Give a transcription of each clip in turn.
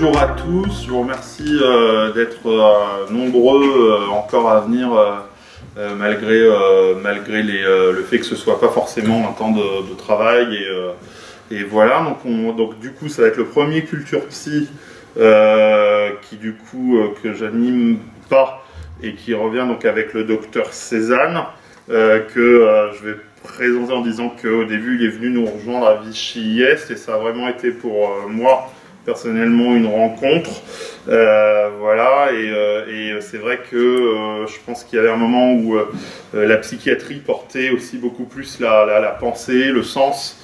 bonjour à tous, je vous remercie d'être nombreux encore à venir malgré le fait que ce soit pas forcément un temps de travail et voilà, donc du coup ça va être le premier Culture Psy qui du coup que j'anime pas et qui revient donc avec le docteur Cézanne que je vais présenter en disant qu'au début il est venu nous rejoindre à Vichy-Est et ça a vraiment été pour moi personnellement une rencontre, voilà, et c'est vrai que je pense qu'il y avait un moment où la psychiatrie portait aussi beaucoup plus la pensée, le sens,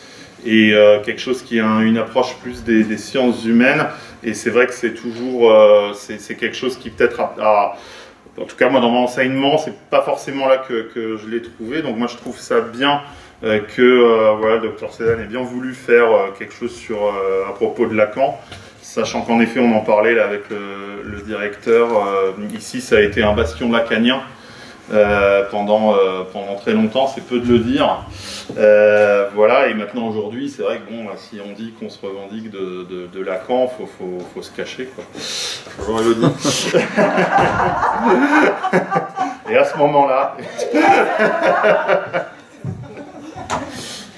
et quelque chose qui a une approche plus des sciences humaines, et c'est vrai que c'est toujours, c'est quelque chose qui peut-être en tout cas moi dans mon enseignement, c'est pas forcément là que je l'ai trouvé, donc moi je trouve ça bien voilà, le docteur Cézanne ait bien voulu faire quelque chose à propos de Lacan, sachant qu'en effet on en parlait là, avec le directeur, ici ça a été un bastion lacanien pendant très longtemps, c'est peu de le dire, voilà, et maintenant aujourd'hui c'est vrai que bon, si on dit qu'on se revendique de Lacan, faut se cacher quoi. Bonjour Elodie. Et à ce moment-là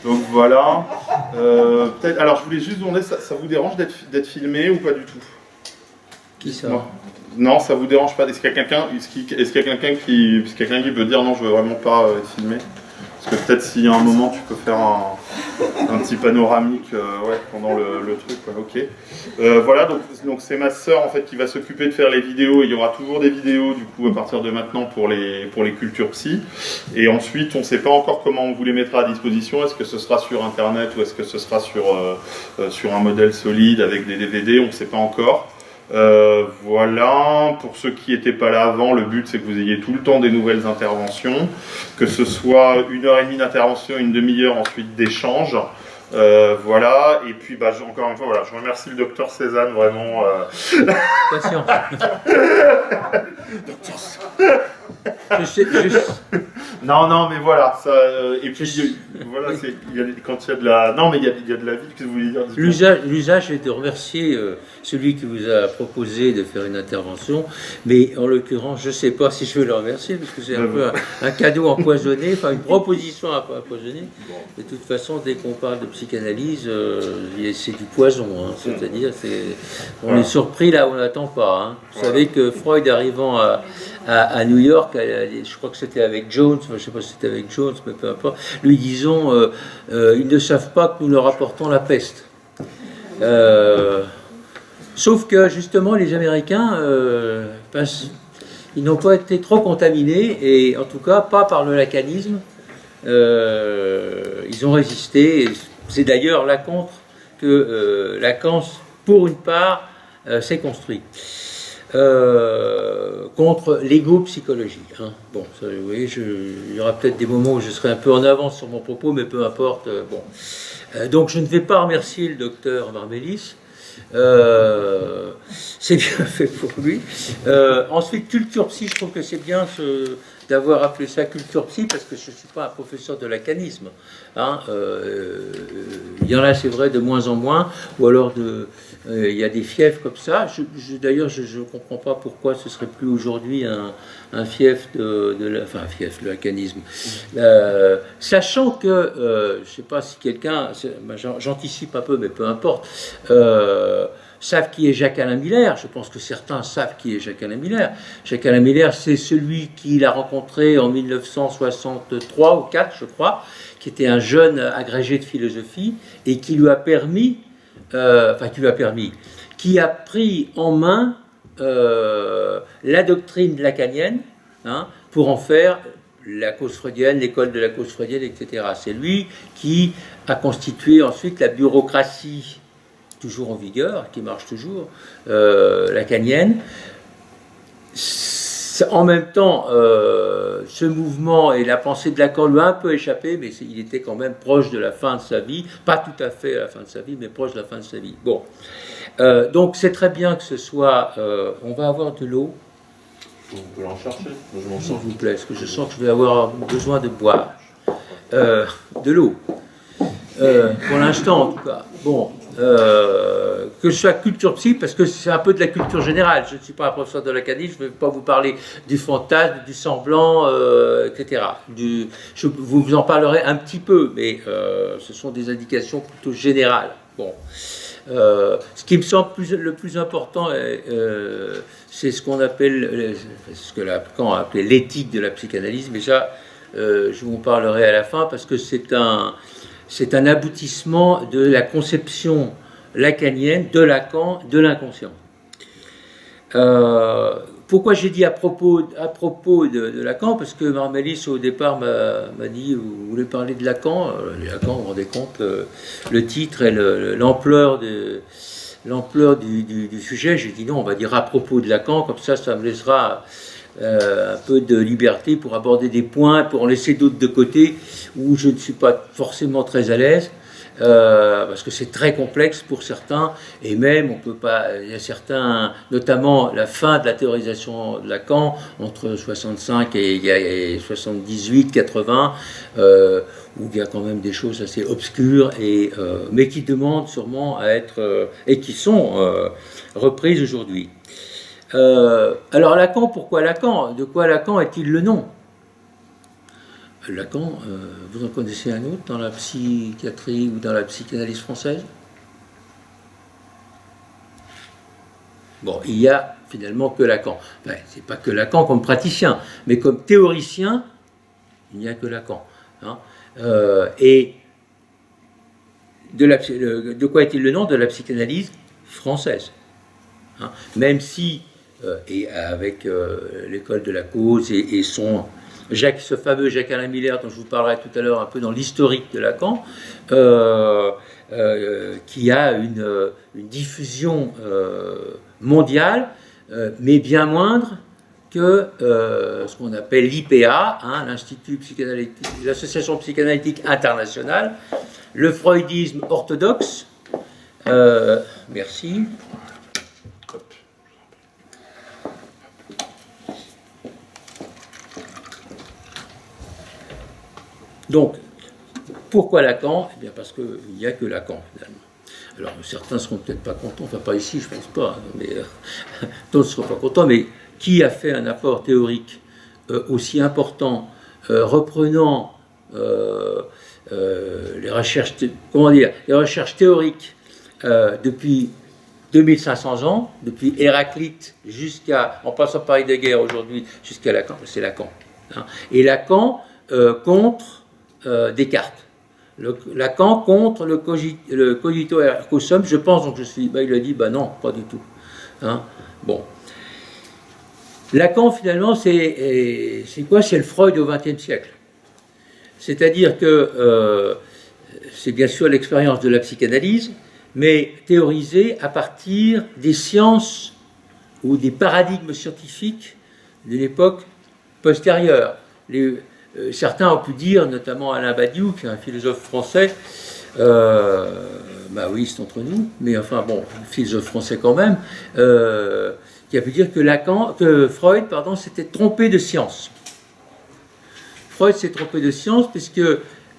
donc voilà, peut-être. Alors je voulais juste demander, ça vous dérange d'être filmé ou pas du tout? Qui ça? Non, ça vous dérange pas? Est-ce qu'il y a quelqu'un qui peut dire non, je veux vraiment pas être filmé? Parce que peut-être s'il y a un moment, tu peux faire un petit panoramique ouais, pendant le truc. Ouais, ok. Voilà, donc c'est ma sœur en fait qui va s'occuper de faire les vidéos. Et il y aura toujours des vidéos du coup à partir de maintenant pour les cultures psy. Et ensuite, on ne sait pas encore comment on vous les mettra à disposition. Est-ce que ce sera sur Internet ou est-ce que ce sera sur un modèle solide avec des DVD? On ne sait pas encore. Voilà, pour ceux qui n'étaient pas là avant, le but c'est que vous ayez tout le temps des nouvelles interventions, que ce soit 1h30 d'intervention, une demi-heure ensuite d'échange, voilà, et puis bah, encore une fois, voilà, je remercie le docteur Cézanne vraiment. Patient. Non, mais voilà, ça, et puis voilà, quand il y a de la, non mais il y a de la vie, que vous voulez dire? L'usage est de remercier celui qui vous a proposé de faire une intervention, mais en l'occurrence, je ne sais pas si je veux le remercier, parce que c'est un peu un cadeau empoisonné, enfin une proposition un peu empoisonnée. De toute façon, dès qu'on parle de psychanalyse, c'est du poison, hein, c'est-à-dire on est surpris là où on n'attend pas. Hein. Vous savez que Freud, arrivant à New York, je crois que c'était avec Jones, je ne sais pas si c'était avec Jones, mais peu importe, lui disons, ils ne savent pas que nous leur apportons la peste. Sauf que justement les Américains, ils n'ont pas été trop contaminés, et en tout cas pas par le lacanisme. Ils ont résisté, et c'est d'ailleurs là contre que Lacan, pour une part, s'est construit. Contre l'égo-psychologie. Hein. Bon, ça, vous voyez, il y aura peut-être des moments où je serai un peu en avance sur mon propos, mais peu importe. Bon. Donc je ne vais pas remercier le docteur Marmélis. C'est bien fait pour lui. Ensuite, culture psy, je trouve que c'est bien d'avoir appelé ça culture psy, parce que je ne suis pas un professeur de lacanisme. Hein. Il y en a, c'est vrai, de moins en moins, ou alors il y a des fiefs comme ça. D'ailleurs, je ne comprends pas pourquoi ce serait plus aujourd'hui un fief un fief de lacanisme. Sachant que, je ne sais pas si quelqu'un, j'anticipe un peu, mais peu importe, savent qui est Jacques-Alain Miller. Je pense que certains savent qui est Jacques-Alain Miller. Jacques-Alain Miller, c'est celui qu'il a rencontré en 1963 ou 4, je crois, qui était un jeune agrégé de philosophie et qui lui a permis, qui a pris en main la doctrine lacanienne, hein, pour en faire la cause freudienne, l'école de la cause freudienne, etc. C'est lui qui a constitué ensuite la bureaucratie toujours en vigueur, qui marche toujours, lacanienne. En même temps, ce mouvement et la pensée de Lacan lui a un peu échappé, mais il était quand même proche de la fin de sa vie, pas tout à fait à la fin de sa vie, mais proche de la fin de sa vie. Bon, donc c'est très bien que ce soit... on va avoir de l'eau. Vous pouvez en chercher. S'il vous plaît, parce que je sens que je vais avoir besoin de boire. De l'eau. Pour l'instant, en tout cas. Bon, que ce soit culture psy, parce que c'est un peu de la culture générale. Je ne suis pas un professeur de l'académie, je ne vais pas vous parler du fantasme, du semblant, etc. Vous en parlerez un petit peu, mais ce sont des indications plutôt générales. Bon. Ce qui me semble le plus important, c'est ce qu'on appelle, ce que Lacan a appelé l'éthique de la psychanalyse. Mais ça, je vous en parlerai à la fin, parce que c'est un aboutissement de la conception lacanienne de Lacan de l'inconscient. Pourquoi j'ai dit à propos de Lacan? Parce que Marmélis, au départ, m'a dit, vous voulez parler de Lacan? Lacan, vous vous rendez compte, le titre et l'ampleur du sujet. J'ai dit non, on va dire à propos de Lacan, comme ça me laissera un peu de liberté pour aborder des points, pour en laisser d'autres de côté, où je ne suis pas forcément très à l'aise. Parce que c'est très complexe pour certains, et même on peut pas. Il y a certains, notamment la fin de la théorisation de Lacan entre 65 et 78, 80, où il y a quand même des choses assez obscures, mais qui demandent sûrement à être et qui sont reprises aujourd'hui. Alors Lacan, pourquoi Lacan? De quoi Lacan est-il le nom? Lacan, vous en connaissez un autre dans la psychiatrie ou dans la psychanalyse française? Bon, il y a finalement que Lacan. Enfin, c'est pas que Lacan comme praticien, mais comme théoricien, il n'y a que Lacan. Hein. Et de quoi est-il le nom? De la psychanalyse française. Hein. Même si, et avec l'école de la cause et ce fameux Jacques-Alain Miller, dont je vous parlerai tout à l'heure un peu dans l'historique de Lacan, qui a une diffusion mondiale, mais bien moindre que ce qu'on appelle l'IPA, hein, l'Association psychanalytique internationale, le freudisme orthodoxe. Merci. Donc, pourquoi Lacan? Eh bien, parce qu'il n'y a que Lacan, finalement. Alors, certains ne seront peut-être pas contents, enfin pas ici, je ne pense pas, mais d'autres ne seront pas contents, mais qui a fait un apport théorique aussi important, reprenant les recherches théoriques depuis 2500 ans, depuis Héraclite en passant par Heidegger aujourd'hui, jusqu'à Lacan, c'est Lacan. Hein. Et Lacan contre Descartes. Lacan contre le cogito ergo sum, je pense, donc il a dit, non, pas du tout. Hein. Bon. Lacan, finalement, c'est quoi? C'est le Freud au XXe siècle. C'est-à-dire que c'est bien sûr l'expérience de la psychanalyse, mais théorisée à partir des sciences ou des paradigmes scientifiques de l'époque postérieure. Certains ont pu dire, notamment Alain Badiou, qui est un philosophe français, oui, c'est entre nous, mais enfin bon, philosophe français quand même, qui a pu dire que Freud, s'était trompé de science. Freud s'est trompé de science puisque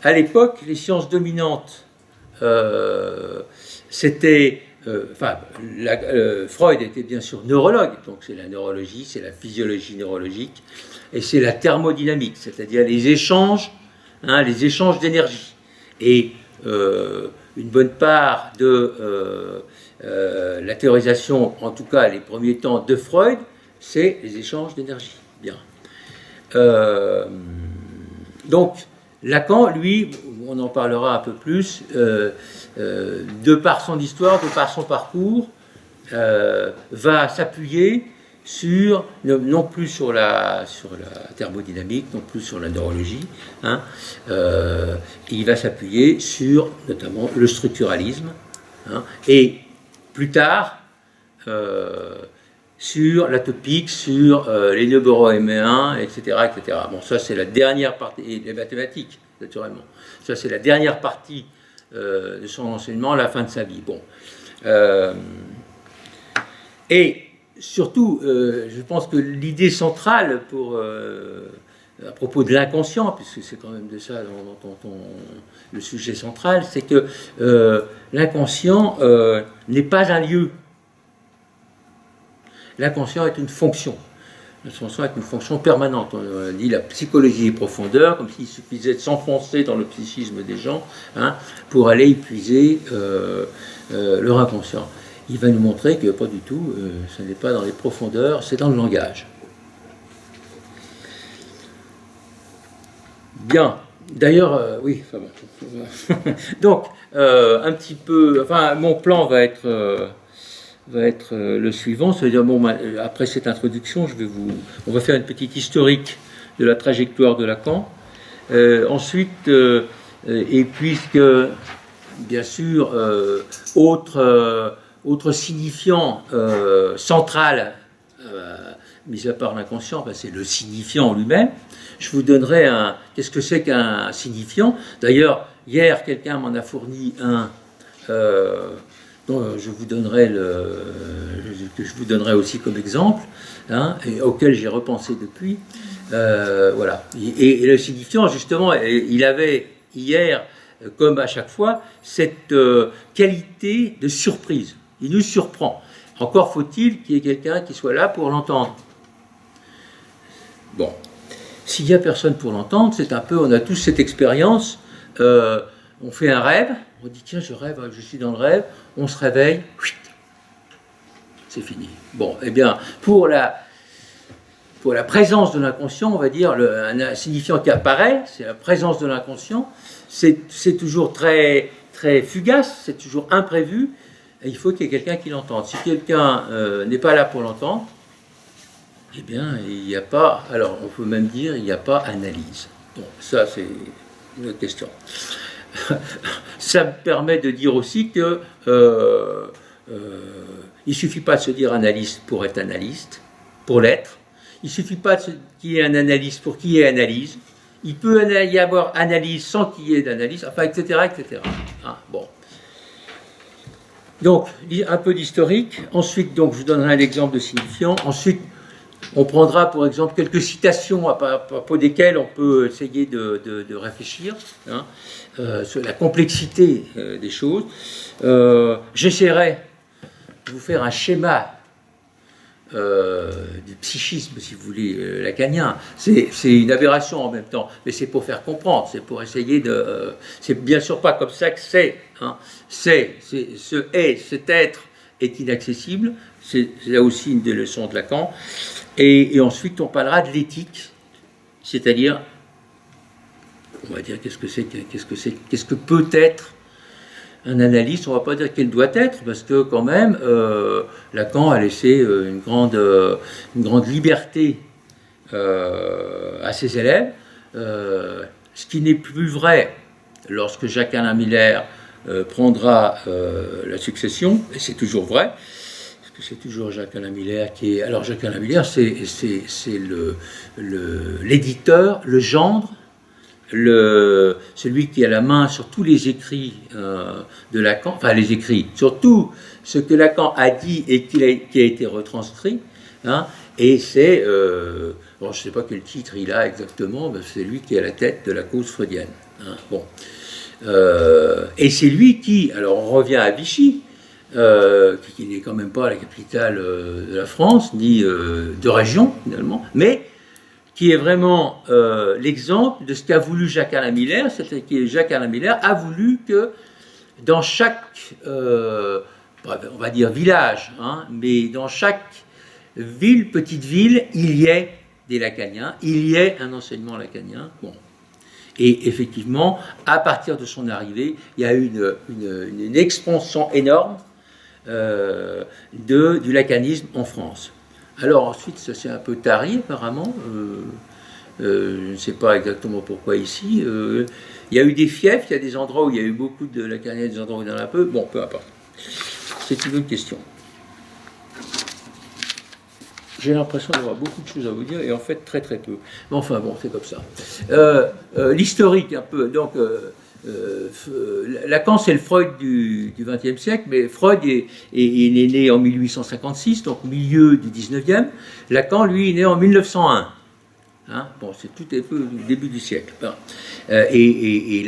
à l'époque, les sciences dominantes, c'était Freud était bien sûr neurologue, donc c'est la neurologie, c'est la physiologie neurologique, et c'est la thermodynamique, c'est-à-dire les échanges d'énergie. Et une bonne part de la théorisation, en tout cas les premiers temps de Freud, c'est les échanges d'énergie. Bien. Donc, Lacan, lui, on en parlera un peu plus, de par son histoire, de par son parcours, va s'appuyer non plus sur la thermodynamique, non plus sur la neurologie, hein, il va s'appuyer sur notamment le structuralisme, hein, et plus tard sur la topique, sur les nœuds borroméens, etc., etc. Bon, ça c'est la dernière partie, et les mathématiques, naturellement. Ça c'est la dernière partie de son enseignement, la fin de sa vie. Bon. Et surtout, je pense que l'idée centrale pour à propos de l'inconscient, puisque c'est quand même de ça dont le sujet central, c'est que l'inconscient n'est pas un lieu. L'inconscient est une fonction. L'inconscient est une fonction permanente. On dit la psychologie est profondeur, comme s'il suffisait de s'enfoncer dans le psychisme des gens pour aller épuiser leur inconscient. Il va nous montrer que pas du tout, ce n'est pas dans les profondeurs, c'est dans le langage. Bien. D'ailleurs, oui. Enfin bon. Donc, un petit peu. Enfin, mon plan va être le suivant. C'est-à-dire, bon, après cette introduction, on va faire une petite historique de la trajectoire de Lacan. Ensuite, et puisque, bien sûr, autre signifiant central, mis à part l'inconscient, c'est le signifiant lui-même. Je vous donnerai qu'est-ce que c'est qu'un signifiant. D'ailleurs, hier, quelqu'un m'en a fourni un dont je vous donnerai que je vous donnerai aussi comme exemple, et auquel j'ai repensé depuis. Voilà. Et le signifiant, justement, il avait hier, comme à chaque fois, cette qualité de surprise. Il nous surprend. Encore faut-il qu'il y ait quelqu'un qui soit là pour l'entendre. Bon. S'il n'y a personne pour l'entendre, c'est un peu, on a tous cette expérience, on fait un rêve, on dit tiens je rêve, je suis dans le rêve, on se réveille, c'est fini. Bon, eh bien, pour la présence de l'inconscient, on va dire, un signifiant qui apparaît, c'est la présence de l'inconscient, c'est toujours très, très fugace, c'est toujours imprévu, et il faut qu'il y ait quelqu'un qui l'entende. Si quelqu'un n'est pas là pour l'entendre, eh bien, il n'y a pas, alors on peut même dire, il n'y a pas analyse. Bon, ça c'est une autre question. Ça me permet de dire aussi que il ne suffit pas de se dire analyste pour être analyste, pour l'être. Il ne suffit pas qu'il y ait un analyste pour qu'il y ait analyse. Il peut y avoir analyse sans qu'il y ait d'analyse, enfin, etc., etc. Bon. Donc, un peu d'historique. Ensuite, donc, je vous donnerai un exemple de signifiant. Ensuite, on prendra, pour exemple, quelques citations à propos desquelles on peut essayer de réfléchir sur la complexité des choses. J'essaierai de vous faire un schéma du psychisme, si vous voulez, lacanien. C'est une aberration en même temps, mais c'est pour faire comprendre, c'est pour essayer de... c'est bien sûr pas comme ça que c'est. Cet être est inaccessible, c'est là aussi une des leçons de Lacan. Et ensuite, on parlera de l'éthique, c'est-à-dire, on va dire qu'est-ce que peut être un analyste. On ne va pas dire qu'elle doit être, parce que quand même, Lacan a laissé une grande liberté à ses élèves, ce qui n'est plus vrai lorsque Jacques-Alain Miller prendra la succession, et c'est toujours vrai. C'est toujours Jacques-Alain Miller qui est... Alors Jacques-Alain Miller, c'est l'éditeur, le gendre, celui qui a la main sur tous les écrits de Lacan, enfin les écrits, sur tout ce que Lacan a dit et qui a été retranscrit, et c'est... bon, je ne sais pas quel titre il a exactement, mais c'est lui qui est à la tête de la cause freudienne. Bon. Et c'est lui qui... Alors on revient à Vichy, qui n'est quand même pas la capitale de la France, ni de région finalement, mais qui est vraiment l'exemple de ce qu'a voulu Jacques-Alain Miller, c'est-à-dire que Jacques-Alain Miller a voulu que dans chaque, on va dire village, mais dans chaque ville, petite ville, il y ait des lacaniens, il y ait un enseignement lacanien. Bon. Et effectivement, à partir de son arrivée, il y a eu une expansion énorme du lacanisme en France. Alors ensuite, ça s'est un peu tari apparemment, je ne sais pas exactement pourquoi ici. Il y a eu des fiefs, il y a des endroits où il y a eu beaucoup de lacaniens, des endroits où il y en a peu, bon, peu importe. C'est une autre question. J'ai l'impression d'avoir beaucoup de choses à vous dire, et en fait très très peu. Mais enfin bon, c'est comme ça. L'historique un peu, donc... Lacan, c'est le Freud du XXe siècle, mais Freud est né en 1856, donc milieu du XIXe. Lacan, lui, est né en 1901. Hein, bon, c'est tout un peu le début du siècle. Bon. Et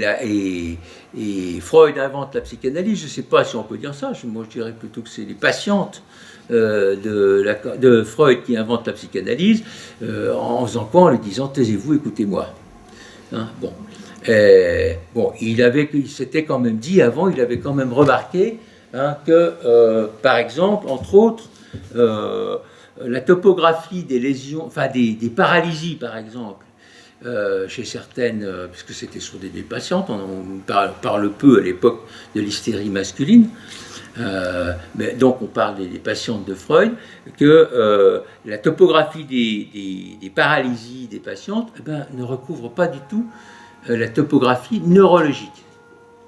Freud invente la psychanalyse, je ne sais pas si on peut dire ça, moi je dirais plutôt que c'est les patientes de Freud qui inventent la psychanalyse, en faisant quoi? En lui disant taisez-vous, écoutez-moi. Hein, bon. Bon, il s'était quand même dit avant, il avait quand même remarqué hein, que, par exemple, entre autres, la topographie des lésions, enfin des paralysies, par exemple, chez certaines, puisque c'était sur des patientes, on parle peu à l'époque de l'hystérie masculine, mais donc on parle des patientes de Freud, que la topographie des paralysies des patientes eh ben, ne recouvre pas du tout la topographie neurologique.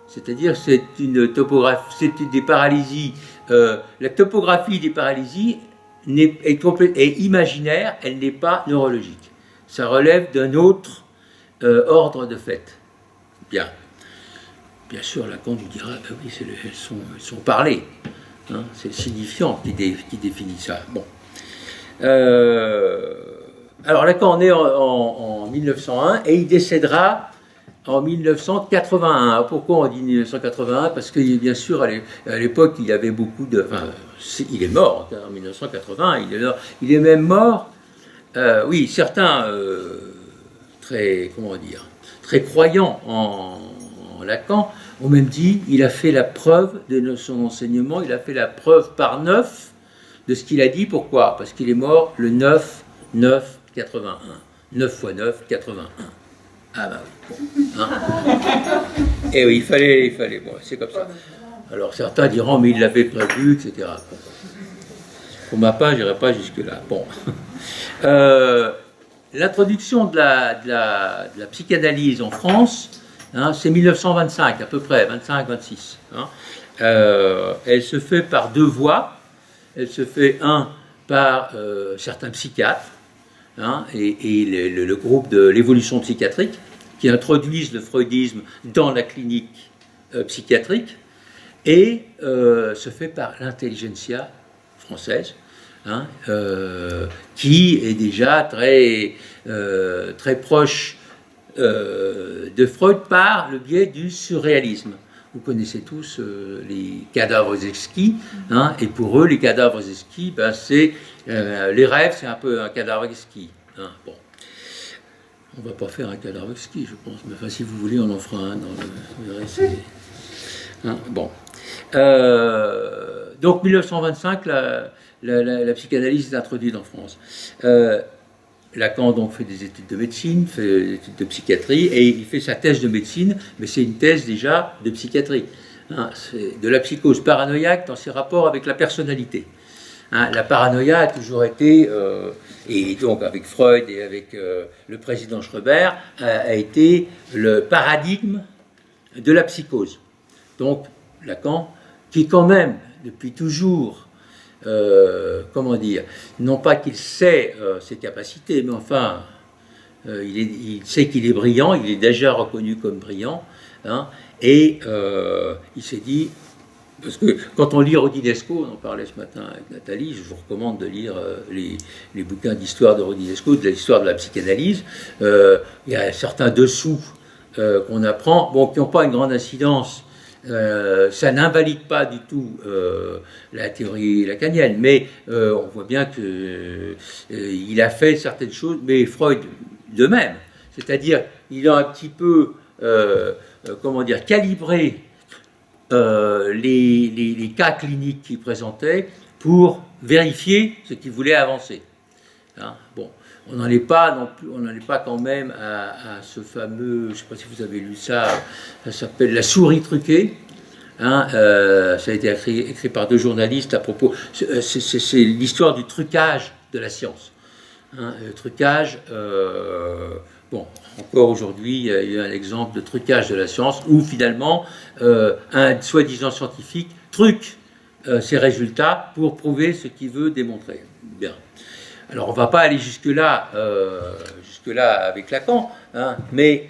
C'est-à-dire c'est une topographie, c'est des paralysies, la topographie des paralysies est imaginaire, elle n'est pas neurologique. Ça relève d'un autre ordre de fait. Bien. Bien sûr, Lacan nous dira, ben oui, elles sont parlées. Hein, c'est le signifiant qui définit ça. Bon. Alors Lacan est en 1901 et il décédera en 1981. Alors, pourquoi on dit 1981? Parce que bien sûr, à l'époque, il y avait beaucoup de... Enfin, il est mort en 1981, il est même mort. Oui, certains très croyants en Lacan ont même dit il a fait la preuve de son enseignement, il a fait la preuve par 9 de ce qu'il a dit. Pourquoi? Parce qu'il est mort le 9-9-81. 9 fois 9, 81. Ah bah oui. Hein. Et oui, il fallait. Bon, c'est comme ça. Alors certains diront mais il l'avait prévu, etc. Pour ma part, je n'irai pas jusque-là. Bon. L'introduction de la psychanalyse en France, hein, c'est 1925 à peu près, 25-26. Hein. Elle se fait par deux voies. Elle se fait, par certains psychiatres, hein, et le groupe de l'évolution psychiatrique, qui introduisent le freudisme dans la clinique psychiatrique, et se fait par l'intelligentsia française, hein, qui est déjà très proche de Freud par le biais du surréalisme. Vous connaissez tous les cadavres exquis, hein, et pour eux, les cadavres exquis, ben, c'est les rêves, c'est un peu un cadavre exquis. Hein, bon. On ne va pas faire un cadavre exquis, je pense, mais enfin, si vous voulez, on en fera un dans le récit. Hein, bon. Donc, 1925, la psychanalyse est introduite en France. Lacan donc fait des études de médecine, fait des études de psychiatrie, et il fait sa thèse de médecine, mais c'est une thèse déjà de psychiatrie. Hein, c'est de la psychose paranoïaque dans ses rapports avec la personnalité. Hein, la paranoïa a toujours été, et donc avec Freud et avec le président Schreber, a été le paradigme de la psychose. Donc Lacan, qui quand même, depuis toujours, comment dire, non pas qu'il sait ses capacités, mais enfin, il sait qu'il est brillant, il est déjà reconnu comme brillant, hein, et il s'est dit, parce que quand on lit Rodinesco, on en parlait ce matin avec Nathalie, je vous recommande de lire les bouquins d'histoire de Rodinesco, de l'histoire de la psychanalyse. Il y a certains dessous qu'on apprend, bon, qui n'ont pas une grande incidence. Ça n'invalide pas du tout la théorie lacanienne, mais on voit bien qu'il a fait certaines choses, mais Freud de même. C'est-à-dire, il a un petit peu, calibré les cas cliniques qu'il présentait pour vérifier ce qu'il voulait avancer. Hein, bon. On n'en est pas non plus, on n'en est pas quand même à ce fameux, je ne sais pas si vous avez lu ça, ça s'appelle La souris truquée. Hein, ça a été écrit par deux journalistes à propos. C'est l'histoire du trucage de la science. Hein, le trucage, bon, encore aujourd'hui, il y a eu un exemple de trucage de la science où finalement un soi-disant scientifique truque ses résultats pour prouver ce qu'il veut démontrer. Bien. Alors, on ne va pas aller jusque-là avec Lacan, hein, mais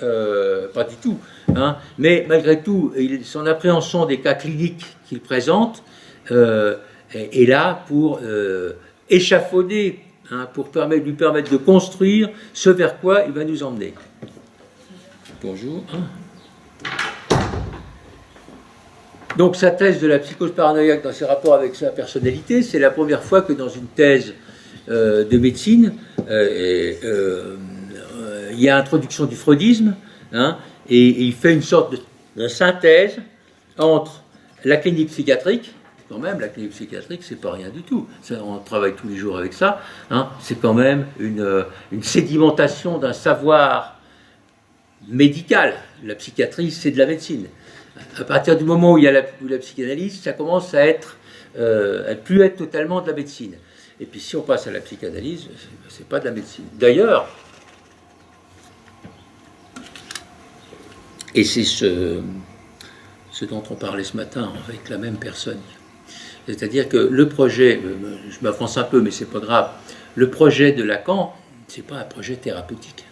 pas du tout. Hein, mais malgré tout, son appréhension des cas cliniques qu'il présente est là pour échafauder hein, pour lui permettre de construire ce vers quoi il va nous emmener. Bonjour. Donc sa thèse de la psychose paranoïaque dans ses rapports avec sa personnalité, c'est la première fois que dans une thèse de médecine, il y a introduction du freudisme, hein, et il fait une sorte de synthèse entre la clinique psychiatrique, quand même, la clinique psychiatrique, c'est pas rien du tout, ça, on travaille tous les jours avec ça, hein, c'est quand même une sédimentation d'un savoir médical. La psychiatrie, c'est de la médecine. À partir du moment où il y a la psychanalyse, ça commence à plus être totalement de la médecine. Et puis si on passe à la psychanalyse, c'est pas de la médecine. D'ailleurs, et c'est ce dont on parlait ce matin avec la même personne, c'est-à-dire que le projet, je m'avance un peu, mais c'est pas grave, le projet de Lacan, c'est pas un projet thérapeutique.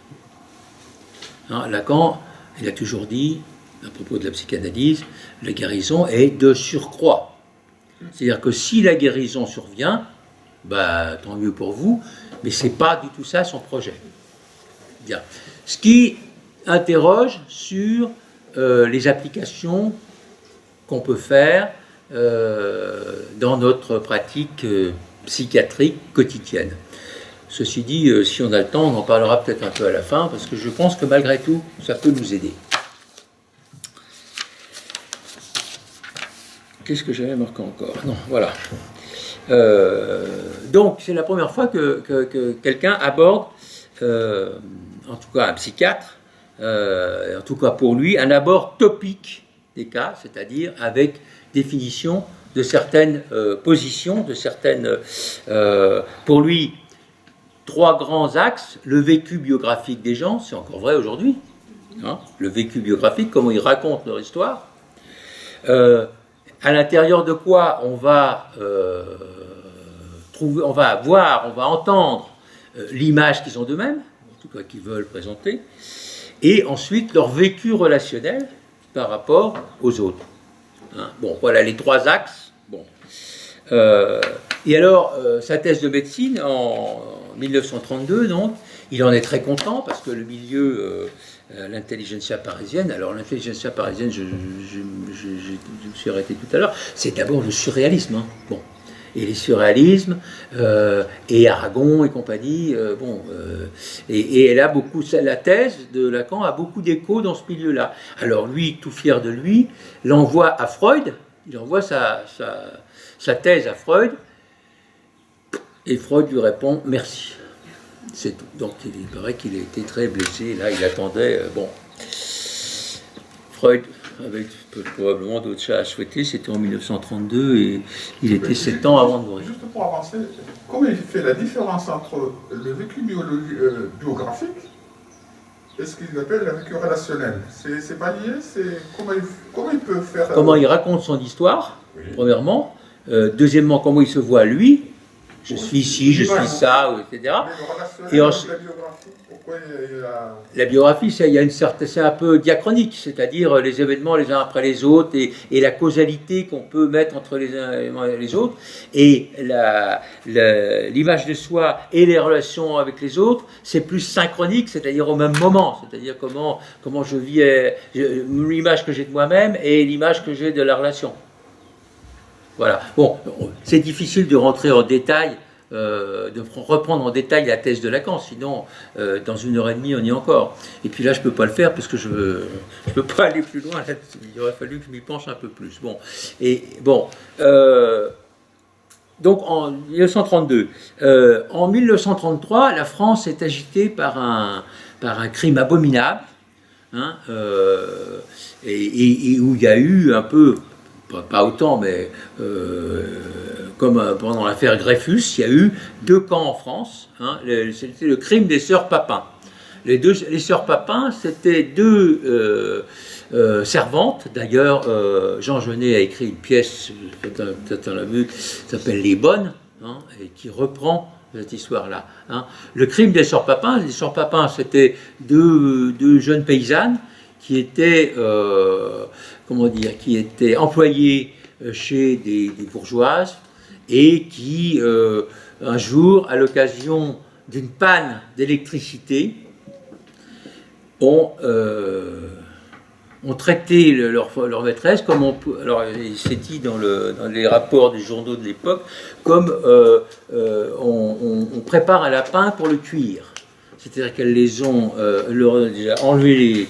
Hein, Lacan, il a toujours dit, à propos de la psychanalyse, la guérison est de surcroît. C'est-à-dire que si la guérison survient, bah, tant mieux pour vous, mais ce n'est pas du tout ça son projet. Bien. Ce qui interroge sur les applications qu'on peut faire dans notre pratique psychiatrique quotidienne. Ceci dit, si on a le temps, on en parlera peut-être un peu à la fin, parce que je pense que malgré tout, ça peut nous aider. Qu'est-ce que j'avais marqué encore? Non, voilà. Donc, c'est la première fois que quelqu'un aborde, en tout cas un psychiatre, en tout cas pour lui, un abord topique des cas, c'est-à-dire avec définition de certaines positions, de certaines... pour lui, 3 grands axes: le vécu biographique des gens, c'est encore vrai aujourd'hui, hein, le vécu biographique, comment ils racontent leur histoire, à l'intérieur de quoi on va trouver, on va voir, on va entendre l'image qu'ils ont d'eux-mêmes, en tout cas qu'ils veulent présenter, et ensuite leur vécu relationnel par rapport aux autres. Hein, bon, voilà les 3 axes. Bon. Et alors, sa thèse de médecine en 1932, donc, il en est très content parce que le milieu, l'intelligentsia parisienne, alors l'intelligentsia parisienne, je me suis arrêté tout à l'heure, c'est d'abord le surréalisme. Hein. Bon. Et les surréalismes, et Aragon et compagnie, et elle a beaucoup, la thèse de Lacan a beaucoup d'écho dans ce milieu-là. Alors lui, tout fier de lui, l'envoie à Freud, il envoie sa thèse à Freud, et Freud lui répond « merci ». C'est tout. Donc il paraît qu'il a été très blessé, là il attendait, bon. Freud, avec probablement d'autres chats à souhaiter, c'était en 1932 et il était 7 ans avant de mourir. Juste pour avancer, comment il fait la différence entre le vécu biographique et ce qu'il appelle le vécu relationnel? C'est pas lié? Comment il peut faire... Comment il raconte son histoire, oui. Premièrement. Deuxièmement, comment il se voit lui. Je suis ici, je suis ça, etc. Et ensuite, la biographie, pourquoi la biographie, c'est un peu diachronique, c'est-à-dire les événements les uns après les autres et la causalité qu'on peut mettre entre les uns et les autres, et l'image de soi et les relations avec les autres, c'est plus synchronique, c'est-à-dire au même moment, c'est-à-dire comment je vis l'image que j'ai de moi-même et l'image que j'ai de la relation. Voilà. Bon, c'est difficile de rentrer en détail, de reprendre en détail la thèse de Lacan, sinon dans 1h30 on y est encore. Et puis là je ne peux pas le faire parce que je ne peux pas aller plus loin là-dessus. Il aurait fallu que je m'y penche un peu plus. Bon. Et bon. Donc en 1932. En 1933, la France est agitée par un crime abominable, hein, et où il y a eu un peu. Pas autant, mais comme pendant l'affaire Dreyfus, il y a eu 2 camps en France. Hein, c'était le crime des sœurs Papin. Les sœurs Papin, c'était 2 servantes. D'ailleurs, Jean Genet a écrit une pièce, peut-être on l'a vu, qui s'appelle Les Bonnes, hein, et qui reprend cette histoire-là. Hein. Le crime des sœurs Papin, les sœurs Papin, c'était deux jeunes paysannes qui étaient qui étaient employées chez des bourgeoises et qui un jour, à l'occasion d'une panne d'électricité, ont traité leur maîtresse comme alors il s'est dit dans les rapports des journaux de l'époque, comme on prépare un lapin pour le cuire. C'est-à-dire qu'elles les ont enlevé,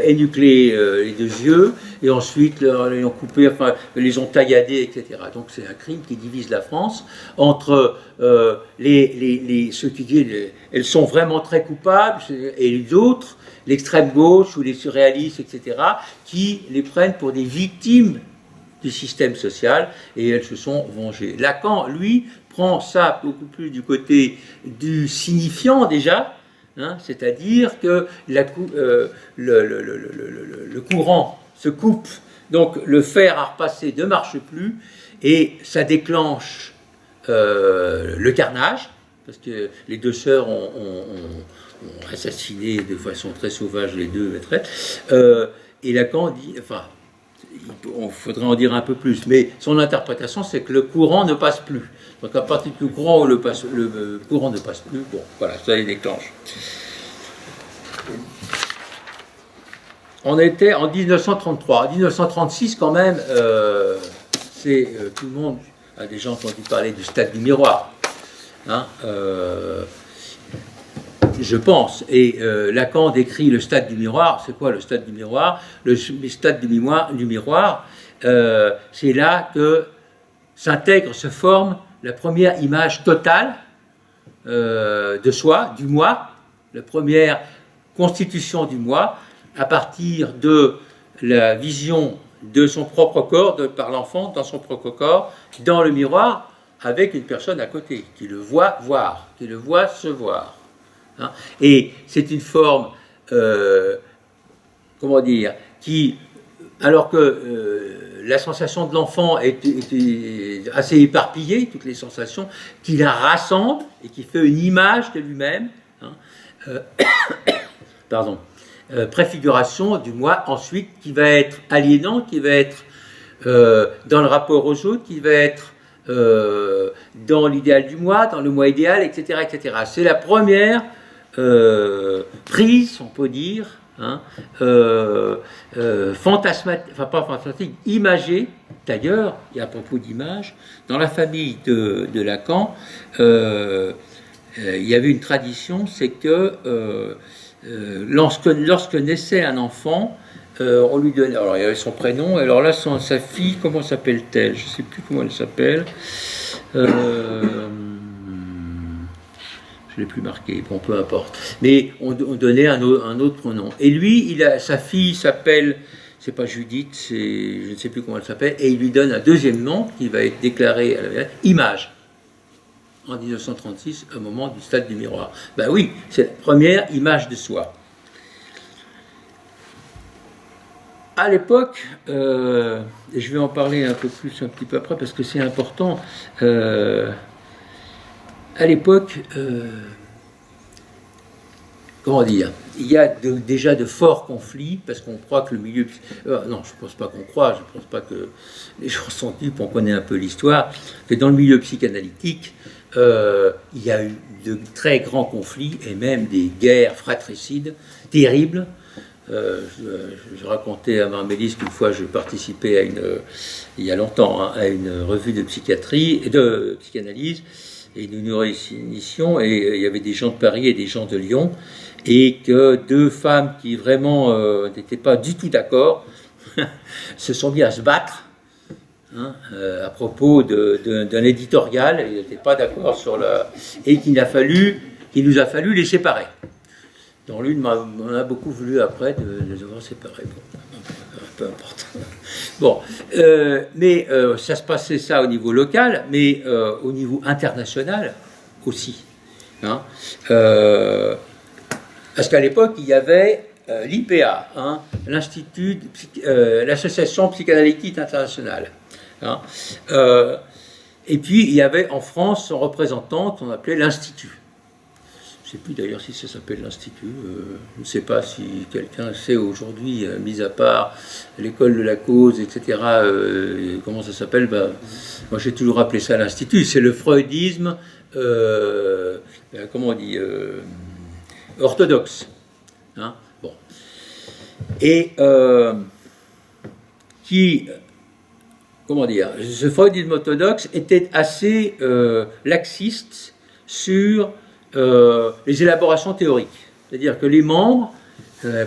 énuclé les deux yeux, et ensuite les ont coupés, enfin, les ont tailladés, etc. Donc c'est un crime qui divise la France entre ceux qui disent elles sont vraiment très coupables, et les autres, l'extrême gauche ou les surréalistes, etc., qui les prennent pour des victimes du système social, et elles se sont vengées. Lacan, lui, prend ça beaucoup plus du côté du signifiant déjà, hein, c'est-à-dire que le courant se coupe, donc le fer à repasser ne marche plus, et ça déclenche le carnage, parce que les deux sœurs ont assassiné de façon très sauvage les deux maîtresses, et Lacan dit, enfin, il faudrait en dire un peu plus, mais son interprétation, c'est que le courant ne passe plus. Donc à partir du courant où le courant ne passe plus, bon, voilà, ça les déclenche. On était en 1933. En 1936, quand même, tout le monde a déjà entendu parler du stade du miroir. Hein, je pense. Et Lacan décrit le stade du miroir. C'est quoi le stade du miroir? Le stade du miroir, c'est là que s'intègre, se forme la première image totale de soi, du moi, la première constitution du moi, à partir de la vision de son propre corps, par l'enfant, dans son propre corps, dans le miroir, avec une personne à côté, qui le voit voir, qui le voit se voir. Hein. Et c'est une forme, comment dire, qui, alors que la sensation de l'enfant est assez éparpillée, toutes les sensations, qui la rassemble et qui fait une image de lui-même, hein, pardon, préfiguration du moi ensuite qui va être aliénant, qui va être dans le rapport aux autres, qui va être dans l'idéal du moi, dans le moi idéal, etc. etc. C'est la première prise, on peut dire, hein, fantasmatique, enfin pas fantasmatique, imagée. D'ailleurs, et à propos d'image, dans la famille de Lacan, il y avait une tradition, c'est que lorsque naissait un enfant, on lui donnait, alors il y avait son prénom, et alors là sa fille, comment s'appelle-t-elle? Je ne sais plus comment elle s'appelle. Je ne l'ai plus marqué, bon, peu importe. Mais on donnait un autre nom. Et lui, sa fille s'appelle, c'est pas Judith, je ne sais plus comment elle s'appelle, et il lui donne un deuxième nom qui va être déclaré à la Image. En 1936, au moment du stade du miroir. Ben oui, c'est la première image de soi. À l'époque, et je vais en parler un petit peu après parce que c'est important, à l'époque, comment dire, il y a déjà de forts conflits parce qu'on croit que le milieu... non, je ne pense pas qu'on croit, je ne pense pas que les gens sont dupes, on connaît un peu l'histoire, que dans le milieu psychanalytique, il y a eu de très grands conflits et même des guerres fratricides terribles. Je racontais à Marmélis qu'une fois je participais il y a longtemps, hein, à une revue de psychiatrie et de psychanalyse, et nous réunissions, et il y avait des gens de Paris et des gens de Lyon, et que deux femmes qui vraiment n'étaient pas du tout d'accord se sont mis à se battre. Hein, à propos d'un éditorial, ils n'étaient pas d'accord sur et qu'il nous a fallu les séparer. Dont l'une m'en a beaucoup voulu après de les avoir séparés. Bon, peu importe. Bon, mais ça se passait ça au niveau local, mais au niveau international aussi. Hein, parce qu'à l'époque, il y avait l'IPA, hein, l'Association psychanalytique internationale. Hein. Et puis il y avait en France son représentant qu'on appelait l'Institut. Je ne sais plus d'ailleurs si ça s'appelle l'Institut, je ne sais pas si quelqu'un sait aujourd'hui, mis à part l'école de la cause, etc., comment ça s'appelle, moi j'ai toujours appelé ça l'Institut, c'est le freudisme comment on dit, orthodoxe. Hein, bon. Et qui, comment dire, ce freudisme orthodoxe était assez laxiste sur les élaborations théoriques. C'est-à-dire que les membres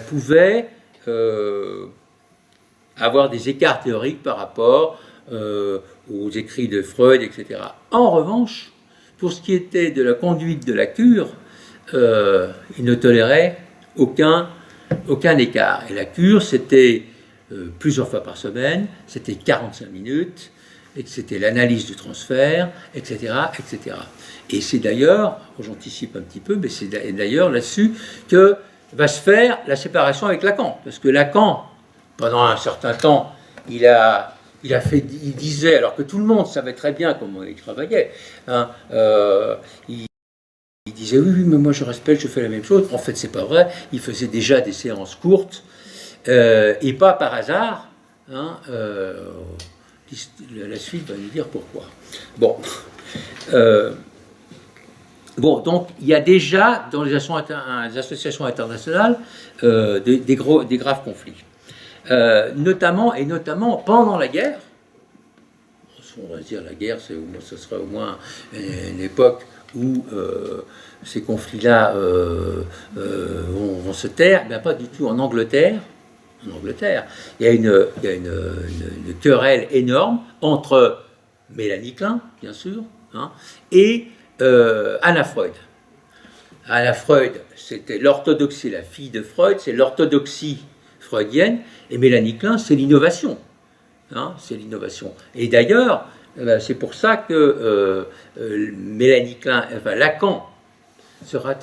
pouvaient avoir des écarts théoriques par rapport aux écrits de Freud, etc. En revanche, pour ce qui était de la conduite de la cure, il ne tolérait aucun écart. Et la cure, c'était plusieurs fois par semaine, c'était 45 minutes, et c'était l'analyse du transfert, etc., etc. Et c'est d'ailleurs, j'anticipe un petit peu, mais c'est d'ailleurs là-dessus que va se faire la séparation avec Lacan. Parce que Lacan, pendant un certain temps, il disait, alors que tout le monde savait très bien comment il travaillait, hein, il disait oui, mais moi je respecte, je fais la même chose. En fait, c'est pas vrai. Il faisait déjà des séances courtes, et pas par hasard. Hein, la suite va nous dire pourquoi. Bon. Donc il y a déjà dans les associations internationales des graves conflits. Notamment pendant la guerre. On va dire la guerre, ce sera au moins une époque où ces conflits-là vont se taire, mais pas du tout en Angleterre. En Angleterre, il y a une querelle énorme entre Mélanie Klein, bien sûr, hein, et Anna Freud. Anna Freud, c'était l'orthodoxie, la fille de Freud, c'est l'orthodoxie freudienne, et Mélanie Klein, c'est l'innovation. Hein, c'est l'innovation. Et d'ailleurs, c'est pour ça que Mélanie Klein, enfin Lacan, sera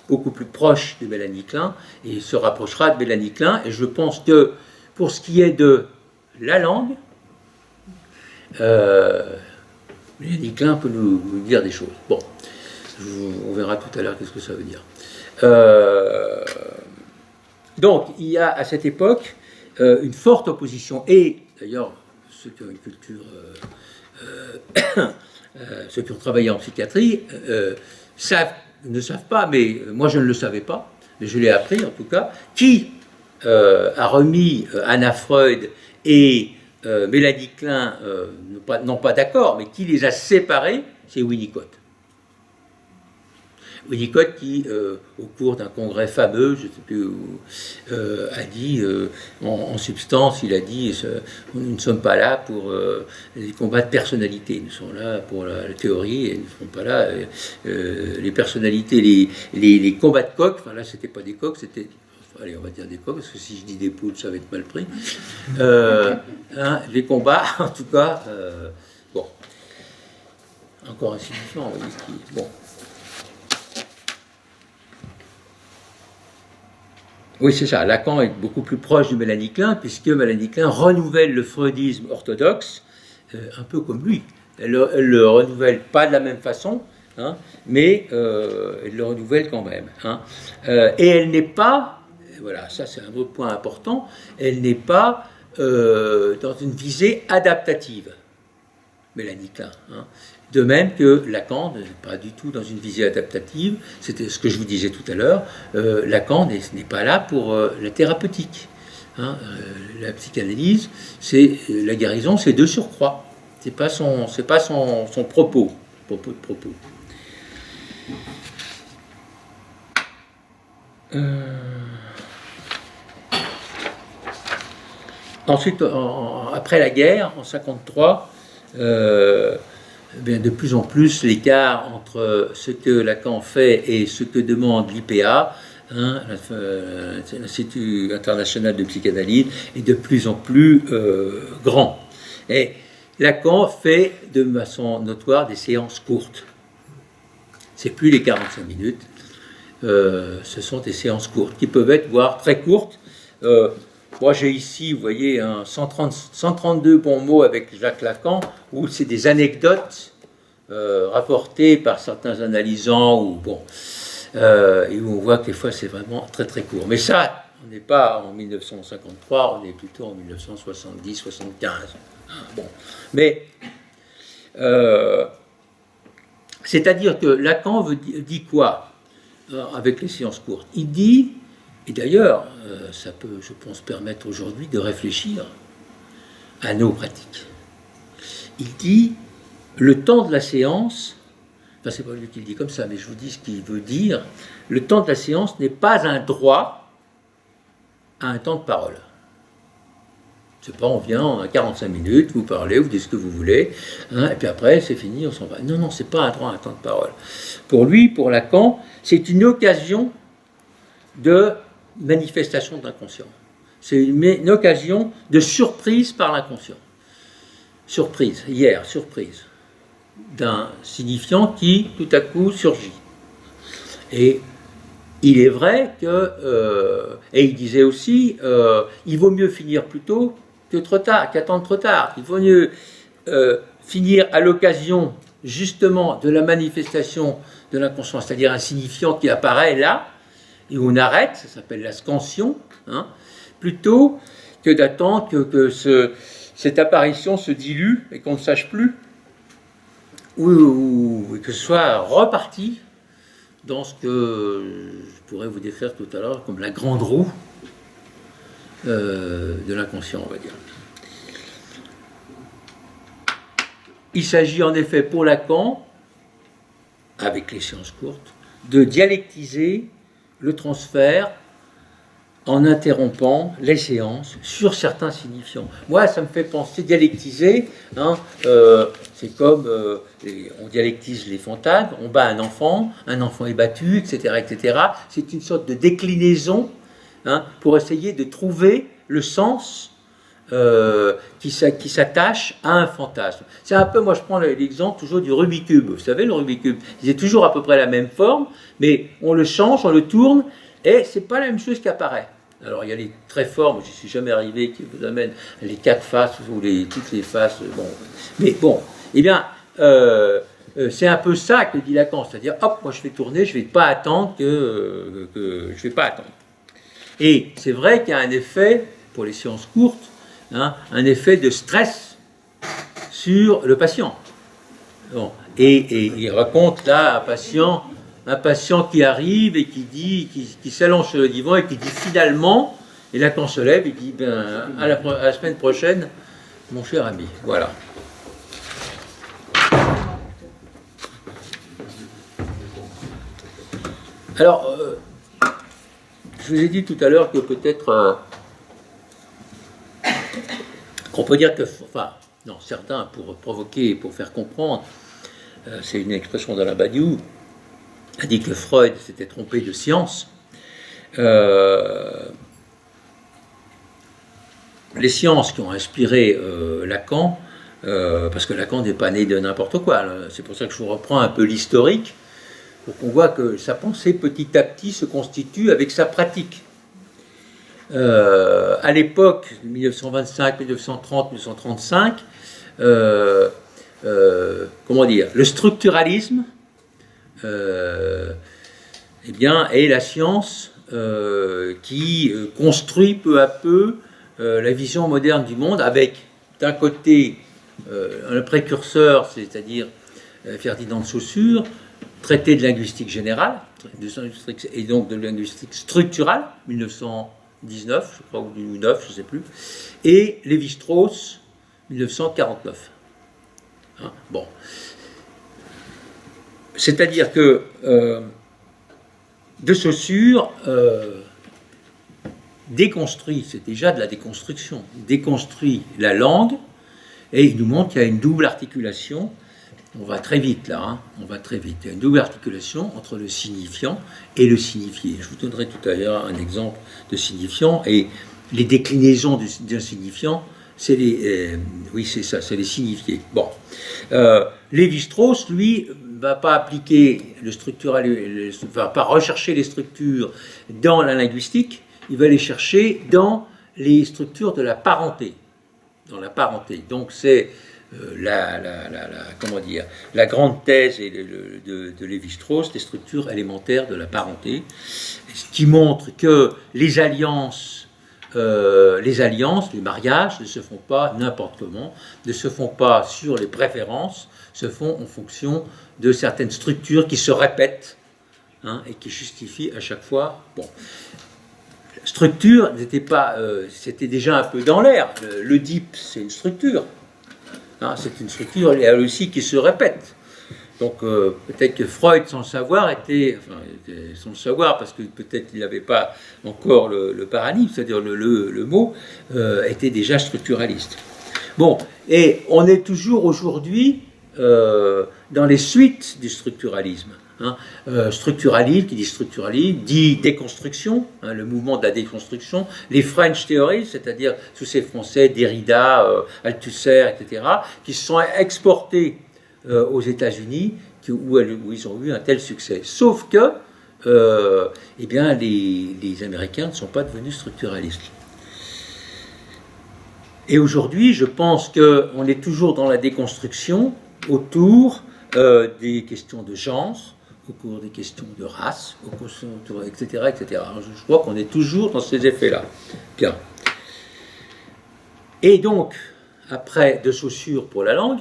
beaucoup plus proche de Mélanie Klein et se rapprochera de Mélanie Klein. Et je pense que pour ce qui est de la langue, Mélanie Klein peut nous dire des choses. Bon, on verra tout à l'heure qu'est-ce que ça veut dire. Donc, il y a à cette époque une forte opposition. Et d'ailleurs, ceux qui ont une culture, ceux qui ont travaillé en psychiatrie, ne savent pas, mais moi je ne le savais pas, mais je l'ai appris en tout cas, qui a remis Anna Freud et Mélanie Klein, non pas d'accord, mais qui les a séparés, c'est Winnicott. Winnicott qui, au cours d'un congrès fameux, je ne sais plus où, a dit, en substance, il a dit, nous ne sommes pas là pour les combats de personnalité, nous sommes là pour la théorie, et nous ne sommes pas là, les personnalités, les combats de coqs, enfin là c'était pas des coqs, c'était, allez on va dire des coqs, parce que si je dis des poules ça va être mal pris, hein, les combats, en tout cas, bon, encore insignifiant, vous voyez, bon. Oui, c'est ça. Lacan est beaucoup plus proche de Mélanie Klein, puisque Mélanie Klein renouvelle le freudisme orthodoxe, un peu comme lui. Elle le renouvelle pas de la même façon, hein, mais elle le renouvelle quand même. Hein. Et elle n'est pas, voilà, ça c'est un autre point important, elle n'est pas dans une visée adaptative, Mélanie Klein. Hein. De même que Lacan n'est pas du tout dans une visée adaptative, c'était ce que je vous disais tout à l'heure, Lacan n'est pas là pour la thérapeutique. Hein, la psychanalyse, c'est la guérison, c'est de surcroît. C'est pas son propos de propos. Ensuite, après la guerre, en 1953, de plus en plus l'écart entre ce que Lacan fait et ce que demande l'IPA, hein, l'Institut international de psychanalyse, est de plus en plus grand. Et Lacan fait de façon notoire des séances courtes. C'est plus les 45 minutes, ce sont des séances courtes qui peuvent être voire très courtes. Moi, j'ai ici, vous voyez, 132 bons mots avec Jacques Lacan, où c'est des anecdotes rapportées par certains analysants, et où on voit que des fois, c'est vraiment très très court. Mais ça, on n'est pas en 1953, on est plutôt en 1970-75. Bon. Mais C'est-à-dire que Lacan dit quoi avec les séances courtes? Il dit, et d'ailleurs, ça peut, je pense, permettre aujourd'hui de réfléchir à nos pratiques. Il dit, le temps de la séance, enfin c'est pas lui qui le dit comme ça, mais je vous dis ce qu'il veut dire, le temps de la séance n'est pas un droit à un temps de parole. C'est pas, on vient, on a 45 minutes, vous parlez, vous dites ce que vous voulez, hein, et puis après, c'est fini, on s'en va. Non, non, c'est pas un droit à un temps de parole. Pour lui, pour Lacan, c'est une occasion de manifestation de l'inconscient. C'est une occasion de surprise par l'inconscient. Surprise, hier, surprise, d'un signifiant qui, tout à coup, surgit. Et il est vrai que, et il disait aussi, il vaut mieux finir plus tôt que trop tard, qu'attendre trop tard. Il vaut mieux finir à l'occasion, justement, de la manifestation de l'inconscient, c'est-à-dire un signifiant qui apparaît là, et on arrête, ça s'appelle la scansion, hein, plutôt que d'attendre que cette apparition se dilue et qu'on ne sache plus, ou que ce soit reparti dans ce que je pourrais vous décrire tout à l'heure comme la grande roue de l'inconscient, on va dire. Il s'agit en effet pour Lacan, avec les séances courtes, de dialectiser le transfert en interrompant les séances sur certains signifiants. Moi, ça me fait penser dialectiser, hein, c'est comme on dialectise les fantasmes, on bat un enfant est battu, etc., etc. C'est une sorte de déclinaison, hein, pour essayer de trouver le sens qui s'attache à un fantasme. C'est un peu, moi je prends l'exemple toujours du Rubik's Cube. Vous savez, le Rubik's Cube, c'est toujours à peu près la même forme, mais on le change, on le tourne, et c'est pas la même chose qui apparaît. Alors il y a les traits forts, je ne suis jamais arrivé, qui vous amènent les 4 faces ou toutes les faces. Bon. Mais bon, eh bien, c'est un peu ça que dit Lacan, c'est-à-dire, hop, moi je vais tourner, je ne vais pas attendre je vais pas attendre. Et c'est vrai qu'il y a un effet, pour les séances courtes, hein, un effet de stress sur le patient. Bon. Et il raconte là un patient qui arrive et qui s'allonge sur le divan et qui dit finalement, et là quand on se lève, il dit à la semaine prochaine, mon cher ami, voilà. Alors, je vous ai dit tout à l'heure que peut-être qu'on peut dire que, enfin, non, certains pour provoquer, pour faire comprendre, c'est une expression d'Alain Badiou, a dit que Freud s'était trompé de science. Les sciences qui ont inspiré Lacan, parce que Lacan n'est pas né de n'importe quoi, c'est pour ça que je vous reprends un peu l'historique, pour qu'on voit que sa pensée petit à petit se constitue avec sa pratique. À l'époque, 1925, 1930, 1935, comment dire, le structuralisme, eh bien, est la science qui construit peu à peu la vision moderne du monde, avec d'un côté un précurseur, c'est-à-dire Ferdinand de Saussure, traité de linguistique générale, et donc de linguistique structurale, 1919, je crois, ou 9, je ne sais plus, et Lévi-Strauss, 1949. Hein, bon. C'est-à-dire que de Saussure déconstruit, c'est déjà de la déconstruction, déconstruit la langue, et il nous montre qu'il y a une double articulation. On va très vite là, hein, on va très vite. Il y a une double articulation entre le signifiant et le signifié. Je vous donnerai tout à l'heure un exemple de signifiant, et les déclinaisons d'un signifiant, c'est les, oui c'est ça, c'est les signifiés. Bon, Lévi-Strauss, lui, va pas appliquer le structural, va pas rechercher les structures dans la linguistique, il va les chercher dans les structures de la parenté. Dans la parenté. Donc c'est comment dire, la grande thèse de Lévi-Strauss, des structures élémentaires de la parenté, ce qui montre que les alliances les alliances, les mariages ne se font pas n'importe comment, ne se font pas sur les préférences, se font en fonction de certaines structures qui se répètent, hein, et qui justifient à chaque fois. Bon, structure n'était pas, c'était déjà un peu dans l'air. L'Oedipe, c'est une structure, hein, c'est une structure elle aussi qui se répète. Donc peut-être que Freud, sans le savoir, sans le savoir, parce que peut-être il n'avait pas encore le paradigme, c'est-à-dire le mot, était déjà structuraliste. Bon, et on est toujours aujourd'hui dans les suites du structuralisme. Hein. Structuralisme, qui dit structuralisme, dit déconstruction, hein, le mouvement de la déconstruction, les French Theories, c'est-à-dire tous ces Français, Derrida, Althusser, etc., qui se sont exportés aux États-Unis, où ils ont eu un tel succès. Sauf que eh bien, les Américains ne sont pas devenus structuralistes. Et aujourd'hui, je pense qu'on est toujours dans la déconstruction autour des questions de genre, autour des questions de race, etc., etc. Alors, je crois qu'on est toujours dans ces effets-là. Bien. Et donc, après de Saussure pour la langue,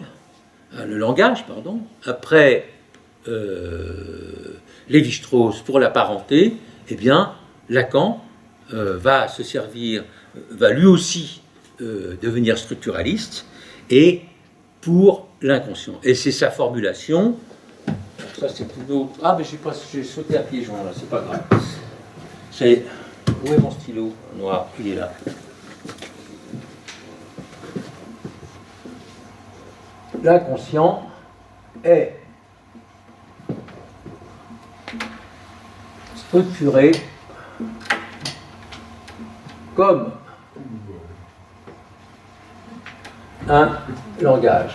le langage, pardon, après Lévi-Strauss pour la parenté, eh bien, Lacan va se servir, va lui aussi devenir structuraliste, et pour l'inconscient. Et c'est sa formulation. Ça, c'est une autre. Ah, mais j'ai sauté à pieds joints, là, c'est pas grave. C'est. Où est mon stylo noir? Il est là. L'inconscient est structuré comme un langage.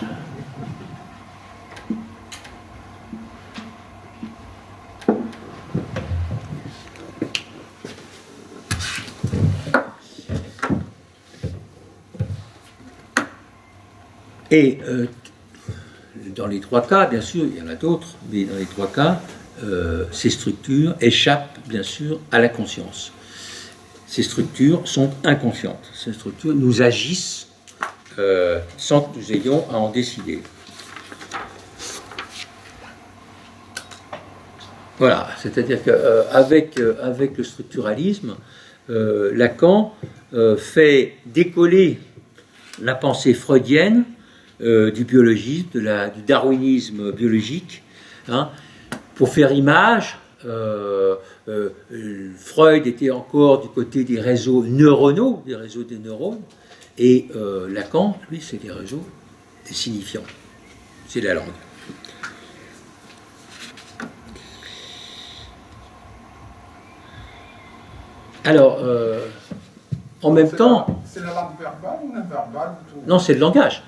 Et dans les trois cas, bien sûr, il y en a d'autres, mais dans les trois cas, ces structures échappent, bien sûr, à la conscience. Ces structures sont inconscientes. Ces structures nous agissent sans que nous ayons à en décider. Voilà, c'est-à-dire qu'avec avec le structuralisme, Lacan fait décoller la pensée freudienne du biologisme, du darwinisme biologique, hein, pour faire image. Freud était encore du côté des réseaux neuronaux, des réseaux des neurones, et Lacan, lui, c'est des réseaux des signifiants, c'est la langue. Alors, en même temps... C'est la langue verbale ou l'inverbale? Non, c'est le langage.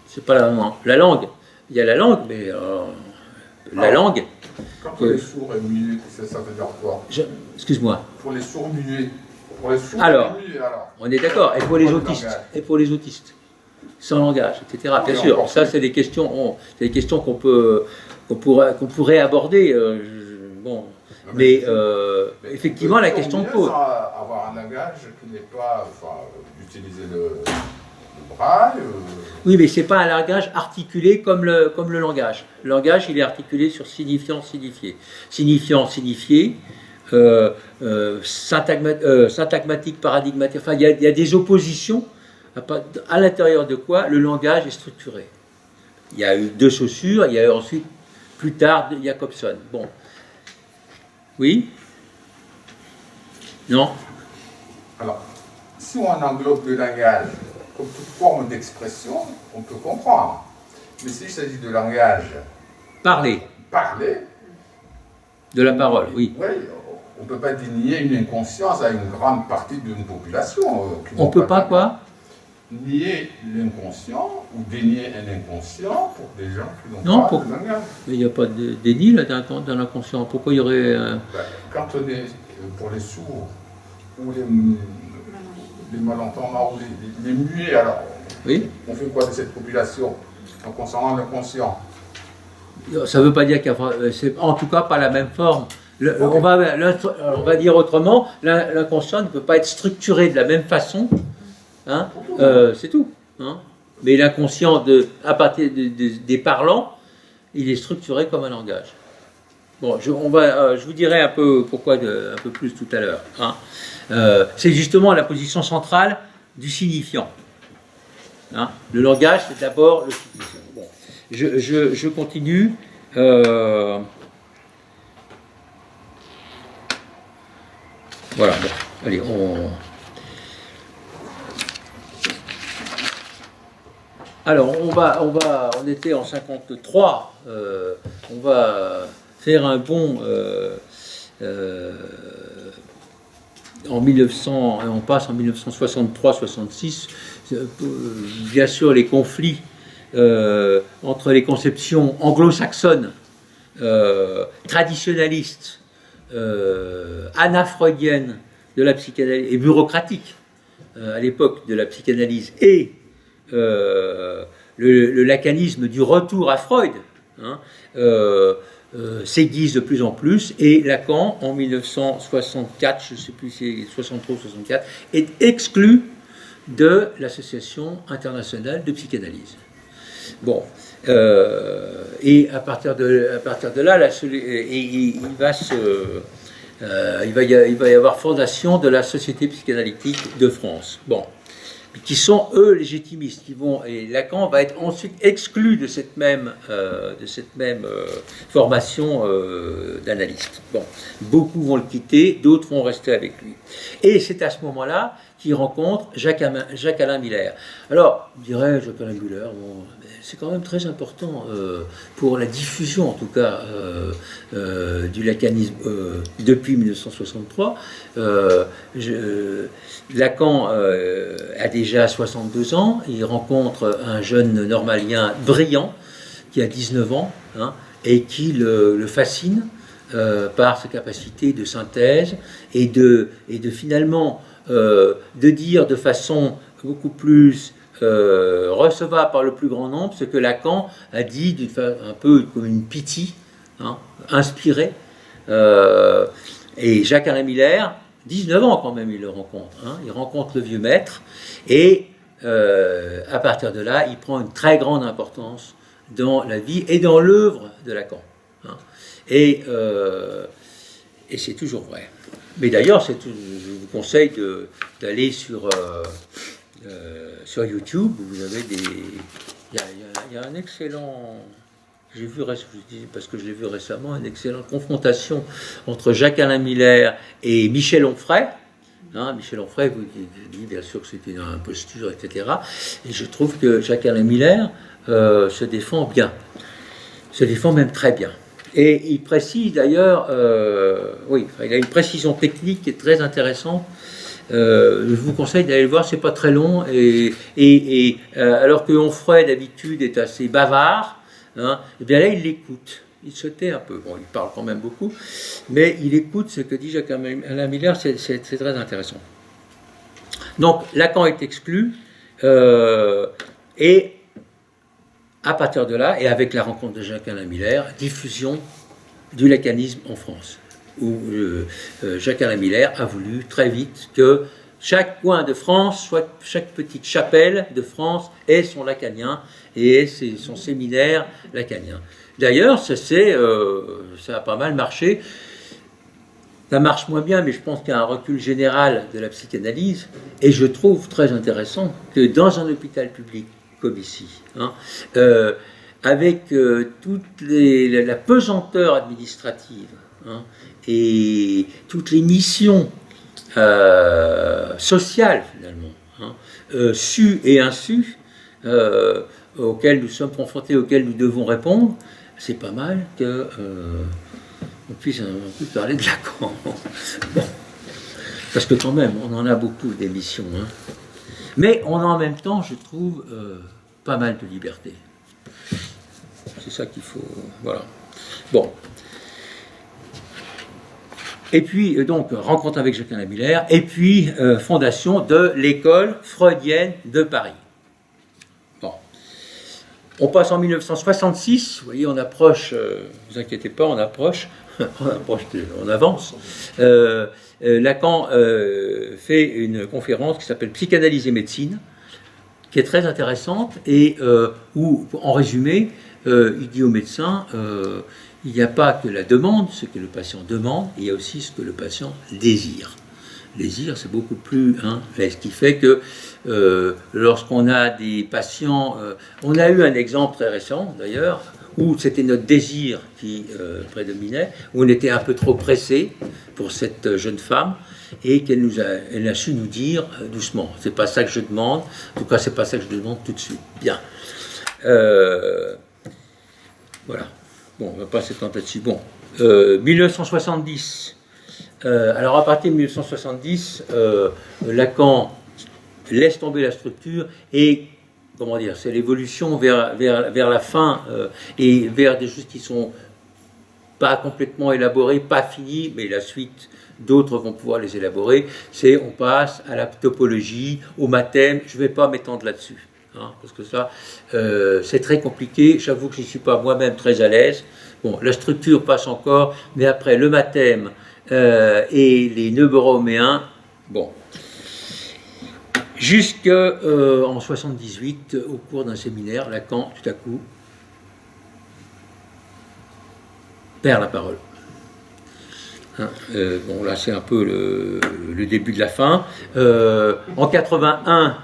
C'est pas la langue. Il y a la langue, mais la langue... Quand on est sourd et muet, ça veut dire quoi? Excuse-moi. Pour les sourds muets. Pour les sourds alors, muets, alors. On est d'accord. Et pour les autistes. Et pour les autistes. Sans langage, etc. Bien sûr. Ça, c'est des questions qu'on pourrait aborder. Bon... Mais effectivement, la question de pose. Avoir un langage qui n'est pas, d'utiliser le braille. Oui, mais c'est pas un langage articulé comme le langage. Le langage, il est articulé sur signifiant, signifié. Signifiant, signifié, syntagmatique, paradigmatique. Enfin, il y a des oppositions à l'intérieur de quoi le langage est structuré. Il y a eu de Saussure, il y a eu ensuite, plus tard, de Jacobson. Bon. Oui? Non? Alors, si on englobe le langage comme toute forme d'expression, on peut comprendre. Mais s'il s'agit de langage... Parler. De la parole, oui. Oui, on ne peut pas dénier une inconscience à une grande partie d'une population. On ne peut pas quoi? Nier l'inconscient ou dénier un inconscient pour des gens qui n'ont pas de langage. Mais il n'y a pas de déni là, dans l'inconscient. Pourquoi il y aurait... Quand on est pour les sourds ou les malentendants ou les muets, alors oui. On fait quoi de cette population en concernant l'inconscient? Ça ne veut pas dire qu'il y a... C'est en tout cas pas la même forme On va dire autrement, l'inconscient ne peut pas être structuré de la même façon, hein, c'est tout. Hein. Mais l'inconscient, à partir des parlants, il est structuré comme un langage. Bon, je vous dirai un peu pourquoi un peu plus tout à l'heure. Hein. C'est justement la position centrale du signifiant. Hein. Le langage, c'est d'abord le signifiant. Bon. Je continue. Voilà, bon, allez, Alors, on était en 53, on va faire un bond en 1900, on passe en 1963-66, bien sûr les conflits entre les conceptions anglo-saxonnes, traditionnalistes, anafreudienne de la psychanalyse et bureaucratique à l'époque de la psychanalyse et le lacanisme du retour à Freud hein, s'aiguise de plus en plus et Lacan en 1964, je ne sais plus si c'est 63 ou 64, est exclu de l'Association internationale de psychanalyse. Bon, et à partir de là, il va y avoir fondation de la Société psychanalytique de France. Bon, qui sont eux légitimistes, et Lacan va être ensuite exclu de cette même formation d'analyste. Bon, beaucoup vont le quitter, d'autres vont rester avec lui. Et c'est à ce moment-là qu'il rencontre Jacques-Alain Miller. Alors, je dirais, Jacques-Alain Miller, bon, c'est quand même très important pour la diffusion, en tout cas, du lacanisme depuis 1963. Lacan a déjà 62 ans, il rencontre un jeune normalien brillant qui a 19 ans hein, et qui le fascine par sa capacité de synthèse et de finalement de dire de façon beaucoup plus recevable par le plus grand nombre ce que Lacan a dit un peu comme une pitié, hein, inspirée. Et Jacques-Alain Miller, 19 ans quand même, il le rencontre. Hein, il rencontre le vieux maître et à partir de là, il prend une très grande importance dans la vie et dans l'œuvre de Lacan. Hein, et c'est toujours vrai. Mais d'ailleurs, je vous conseille d'aller sur YouTube. Vous avez il y a un excellent. J'ai vu, parce que je l'ai vu récemment, une excellente confrontation entre Jacques-Alain Miller et Michel Onfray. Hein, Michel Onfray vous dit bien sûr que c'était une imposture, etc. Et je trouve que Jacques-Alain Miller se défend bien, se défend même très bien. Et il précise d'ailleurs, il a une précision technique qui est très intéressante. Je vous conseille d'aller le voir, c'est pas très long. Et alors que Onfray d'habitude est assez bavard, hein, et bien là il l'écoute. Il se tait un peu. Bon, il parle quand même beaucoup, mais il écoute ce que dit Jacques-Alain Miller. C'est très intéressant. Donc Lacan est exclu et à partir de là, et avec la rencontre de Jacques-Alain Miller, diffusion du lacanisme en France, où Jacques-Alain Miller a voulu très vite que chaque coin de France, soit chaque petite chapelle de France ait son lacanien et ait son séminaire lacanien. D'ailleurs, ça a pas mal marché. Ça marche moins bien, mais je pense qu'il y a un recul général de la psychanalyse, et je trouve très intéressant que dans un hôpital public comme ici, hein, avec toute la pesanteur administrative hein, et toutes les missions sociales finalement, hein, sues et insues, auxquelles nous sommes confrontés, auxquelles nous devons répondre, c'est pas mal que on puisse parler de Lacan. Bon. Parce que quand même, on en a beaucoup d'émissions. Hein. Mais on a en même temps, je trouve, pas mal de liberté. C'est ça qu'il faut... Voilà. Bon. Et puis, donc, rencontre avec Jacques-Alain Miller, et puis, fondation de l'école freudienne de Paris. Bon. On passe en 1966, vous voyez, on approche, ne vous inquiétez pas, on approche, on avance. Lacan fait une conférence qui s'appelle Psychanalyse et médecine, qui est très intéressante, et où, en résumé, il dit aux médecins, il n'y a pas que la demande, ce que le patient demande, il y a aussi ce que le patient désire. Désir, c'est beaucoup plus... ce qui fait que lorsqu'on a des patients... on a eu un exemple très récent, d'ailleurs, où c'était notre désir qui prédominait, où on était un peu trop pressé pour cette jeune femme, et elle a su nous dire doucement, c'est pas ça que je demande, en tout cas c'est pas ça que je demande tout de suite. Bien. Voilà. Bon, on va pas s'étendre là-dessus. Bon. 1970. Alors à partir de 1970, Lacan laisse tomber la structure et, comment dire, c'est l'évolution vers la fin et vers des choses qui sont pas complètement élaborées, pas finies, mais la suite, d'autres vont pouvoir les élaborer. On passe à la topologie, au mathème. Je ne vais pas m'étendre là-dessus, parce que ça, c'est très compliqué. J'avoue que je ne suis pas moi-même très à l'aise. Bon, la structure passe encore, mais après le mathème et les nœuds borroméens, bon. Jusqu'en 78, au cours d'un séminaire, Lacan, tout à coup, perd la parole. Bon, là, c'est un peu le début de la fin. En 81,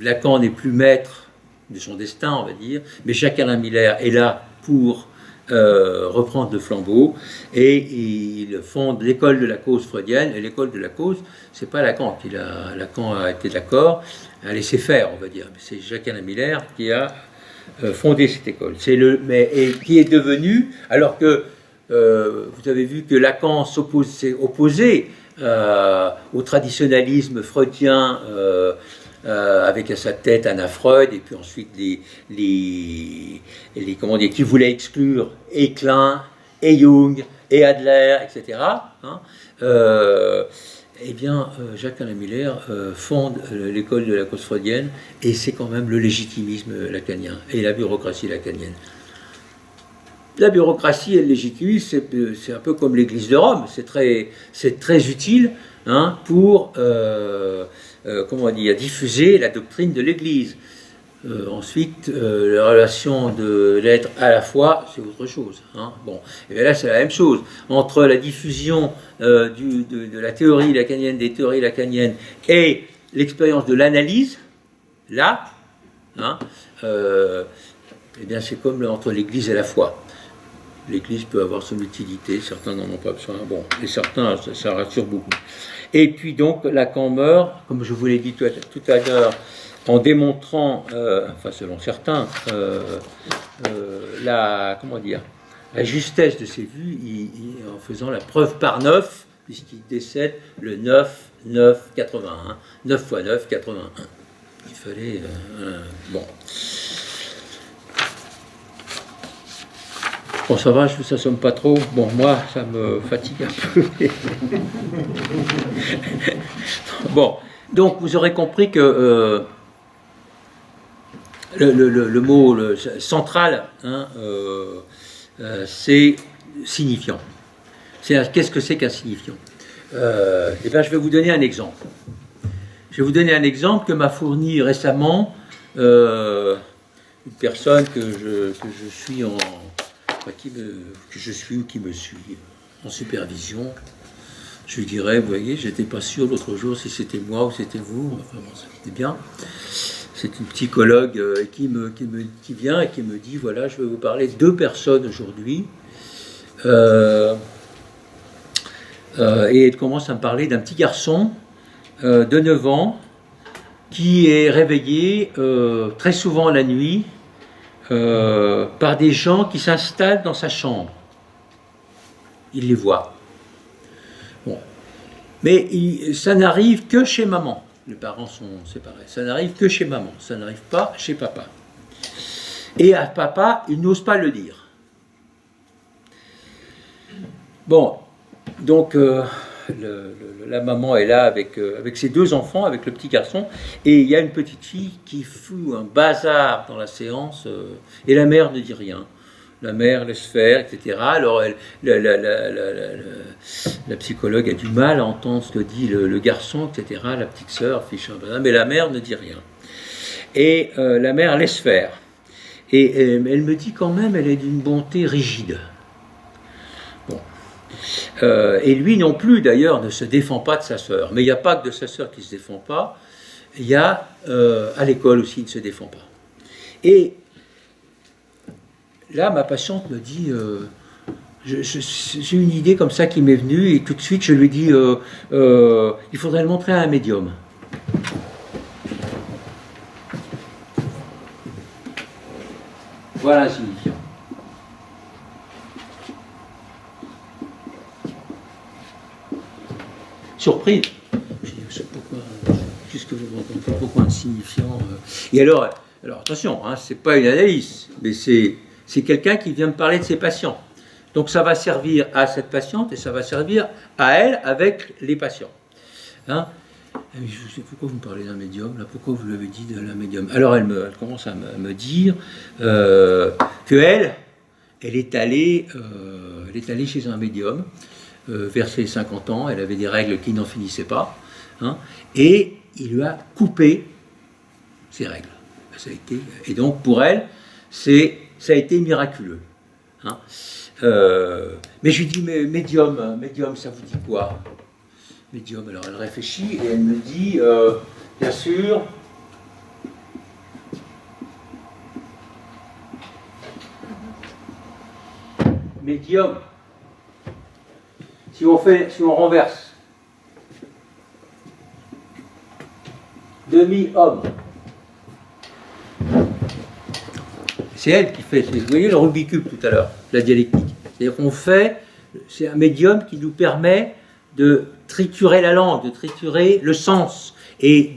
Lacan n'est plus maître de son destin, on va dire, mais Jacques-Alain Miller est là pour reprendre le flambeau, et il fonde l'école de la cause freudienne. Et l'école de la cause, c'est pas Lacan Lacan a été d'accord, a laissé faire, on va dire, mais c'est Jacques-Alain Miller qui a fondé cette école. Et qui est devenu, alors que vous avez vu que Lacan s'est opposé au traditionnalisme freudien, avec à sa tête Anna Freud, et puis ensuite comment dire, qui voulaient exclure et Klein, et Jung, et Adler, etc. Eh bien, Jacques-Alain Miller fonde l'école de la cause freudienne, et c'est quand même le légitimisme lacanien, et la bureaucratie lacanienne. La bureaucratie et le légitimisme, c'est un peu comme l'Église de Rome, c'est très utile pour comment dire, diffuser la doctrine de l'Église. Ensuite, la relation de l'être à la fois, c'est autre chose. Bon, et bien là, c'est la même chose. Entre la diffusion de la théorie lacanienne, des théories lacaniennes, et l'expérience de l'analyse, là, eh bien, c'est comme entre l'Église et la foi. L'Église peut avoir son utilité, certains n'en ont pas besoin, bon, et certains, ça rassure beaucoup. Et puis donc, Lacan meurt, comme je vous l'ai dit tout à l'heure, en démontrant, enfin selon certains, la justesse de ses vues, en faisant la preuve par 9, puisqu'il décède le 9-9-81. 9 x 9, 81. Il fallait... bon. Bon, ça va, je ne vous assomme pas trop. Bon, moi, ça me fatigue un peu. Bon, donc vous aurez compris que le mot central, c'est signifiant. Qu'est-ce que c'est qu'un signifiant? Eh bien, je vais vous donner un exemple. Je vais vous donner un exemple que m'a fourni récemment une personne que je suis qui me suit en supervision. Je lui dirais, vous voyez, j'étais pas sûr l'autre jour si c'était moi ou c'était vous. Enfin bon, c'était bien. C'est une psychologue qui vient et qui me dit, voilà, je vais vous parler de 2 personnes aujourd'hui. Et elle commence à me parler d'un petit garçon de 9 ans qui est réveillé très souvent la nuit par des gens qui s'installent dans sa chambre. Il les voit. Bon. Mais ça n'arrive que chez maman. Les parents sont séparés. Ça n'arrive que chez maman. Ça n'arrive pas chez papa. Et à papa, il n'ose pas le dire. Bon. Donc, la maman est là avec ses 2 enfants, avec le petit garçon, et il y a une petite fille qui fout un bazar dans la séance, et la mère ne dit rien. La mère laisse faire, etc. Alors la psychologue a du mal à entendre ce que dit le garçon, etc. La petite sœur fiche un bazar, mais la mère ne dit rien. Et la mère laisse faire. Et elle me dit quand même, elle est d'une bonté rigide. Bon. Et lui non plus, d'ailleurs, ne se défend pas de sa sœur. Mais il n'y a pas que de sa sœur qui ne se défend pas. Il y a, à l'école aussi, il ne se défend pas. Et là, ma patiente me dit, j'ai une idée comme ça qui m'est venue, et tout de suite, je lui dis, il faudrait le montrer à un médium. Voilà un signifiant. Surprise. Je dis, pourquoi un signifiant Et alors attention, hein, c'est pas une analyse, mais c'est quelqu'un qui vient me parler de ses patients. Donc ça va servir à cette patiente et ça va servir à elle avec les patients. Hein. Je sais pourquoi vous me parlez d'un médium, là, pourquoi vous l'avez dit de la médium. Alors elle commence à me dire qu'elle est allée chez un médium vers ses 50 ans, elle avait des règles qui n'en finissaient pas, hein, et il lui a coupé ses règles. Et donc pour elle, ça a été miraculeux. Hein. Mais je lui dis, mais médium, ça vous dit quoi? Médium, alors elle réfléchit et elle me dit, bien sûr, médium, si on renverse, demi-homme, c'est elle qui fait, vous voyez le Rubik's Cube tout à l'heure, la dialectique, c'est-à-dire qu'on fait, c'est un médium qui nous permet de triturer la langue, de triturer le sens et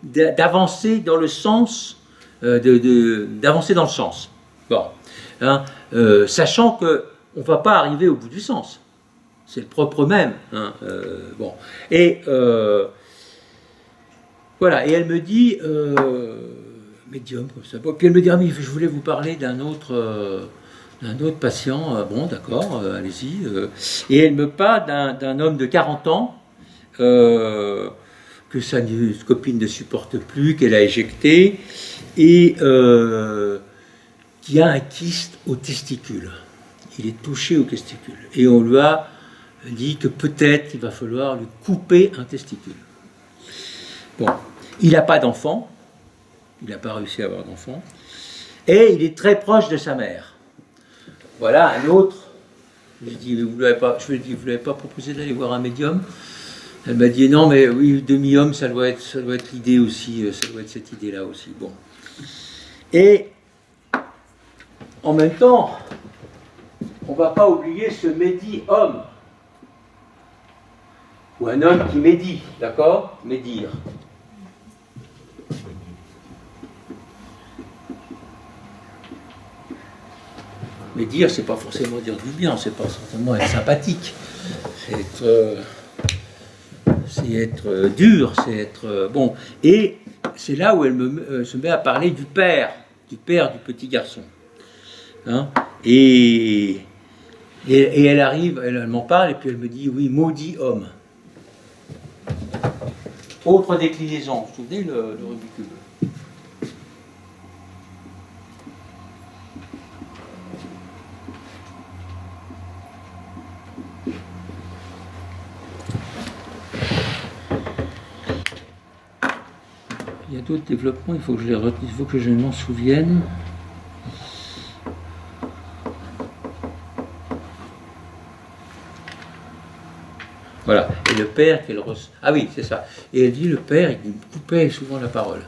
d'avancer dans le sens, d'avancer dans le sens. Bon, hein, sachant que on ne va pas arriver au bout du sens, c'est le propre même. Hein, bon, et voilà, et elle me dit médium comme ça. Bon, puis elle me dit mais je voulais vous parler d'un autre patient, bon d'accord, allez-y. Et elle me parle d'un homme de 40 ans que sa copine ne supporte plus, qu'elle a éjecté, et qui a un kyste au testicule. Il est touché au testicule. Et on lui a dit que peut-être il va falloir lui couper un testicule. Bon, il n'a pas d'enfant, il n'a pas réussi à avoir d'enfant, et il est très proche de sa mère. Voilà un autre. Je lui ai dit, vous l'avez pas proposé d'aller voir un médium? Elle m'a dit, non, mais oui, demi-homme, ça doit être l'idée aussi, ça doit être cette idée-là aussi. Bon. Et en même temps, on ne va pas oublier ce médi-homme. Ou un homme qui médit, d'accord? Médire. Mais dire, c'est pas forcément dire du bien, c'est pas forcément être sympathique. C'est être dur, c'est être bon. Et c'est là où elle se met à parler du père du petit garçon. Hein, et elle arrive, elle m'en parle, et puis elle me dit, oui, maudit homme. Autre déclinaison, vous vous souvenez le Rubik's Cube? Il y a d'autres développements, il faut que je m'en souvienne. Voilà, et le père qu'elle reçoit. Ah oui, c'est ça. Et elle dit, le père, il me coupait souvent la parole.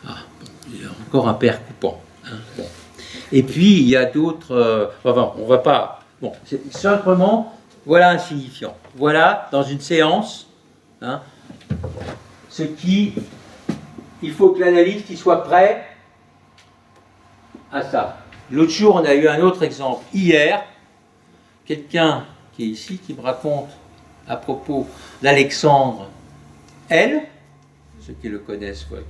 Ah, bon, il y a encore un père coupant. Hein, bon. Et puis, il y a d'autres... enfin, on va pas... Bon, c'est simplement, voilà un signifiant. Voilà, dans une séance, hein, ce qui... Il faut que l'analyste il soit prêt à ça. L'autre jour, on a eu un autre exemple. Hier, quelqu'un qui est ici, qui me raconte à propos d'Alexandre L, ceux qui le connaissent, voilà,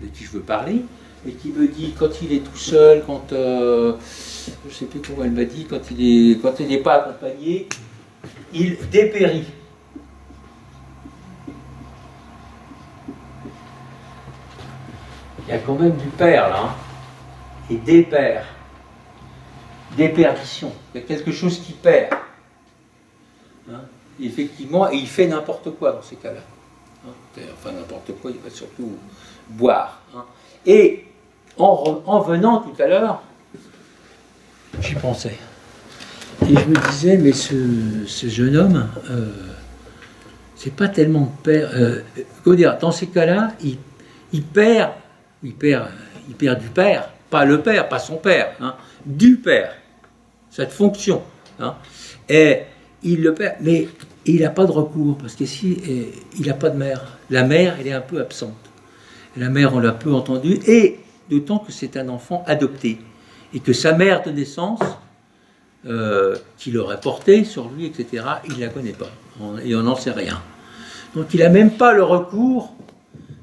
de qui je veux parler, et qui me dit quand il est tout seul, quand je ne sais plus comment elle m'a dit, quand il n'est pas accompagné, il dépérit. Il y a quand même du père là, hein, et dépère, déperdition. Il y a quelque chose qui perd. Hein, effectivement, et il fait n'importe quoi dans ces cas-là. Hein, enfin, n'importe quoi, il va surtout boire. Hein. Et en venant tout à l'heure, j'y pensais. Et je me disais, mais ce jeune homme, c'est pas tellement père. Comment dire, dans ces cas-là, il perd du père, pas le père, pas son père, hein, du père, cette fonction. Hein, et il le perd, mais il n'a pas de recours, parce qu'ici, il n'a pas de mère. La mère, elle est un peu absente. La mère, on l'a peu entendue, et d'autant que c'est un enfant adopté, et que sa mère de naissance, qui l'aurait porté sur lui, etc., il ne la connaît pas, et on n'en sait rien. Donc il n'a même pas le recours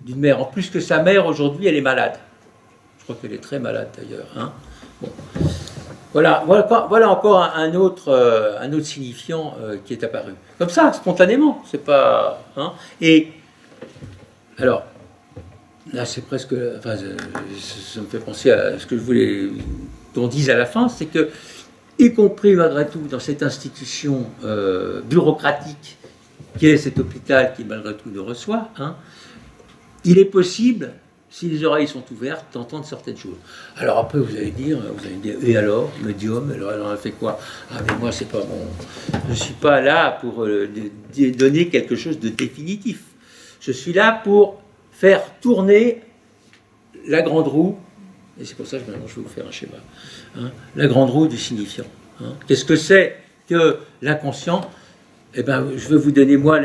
d'une mère. En plus que sa mère, aujourd'hui, elle est malade. Je crois qu'elle est très malade, d'ailleurs. Hein. Bon. Voilà encore un autre signifiant qui est apparu. Comme ça, spontanément. C'est pas... Hein. Et, alors, là, c'est presque... Enfin, ça me fait penser à ce que je voulais qu'on dise à la fin, c'est que, y compris, malgré tout, dans cette institution bureaucratique qui est cet hôpital qui, malgré tout, nous reçoit, hein, il est possible, si les oreilles sont ouvertes, d'entendre certaines choses. Alors après, vous allez dire, et alors, médium, alors elle en a fait quoi? Ah mais moi, c'est pas bon. Je ne suis pas là pour donner quelque chose de définitif. Je suis là pour faire tourner la grande roue, et c'est pour ça que maintenant je vais vous faire un schéma, hein, la grande roue du signifiant. Hein. Qu'est-ce que c'est que l'inconscient? Eh bien, je vais vous donner, moi,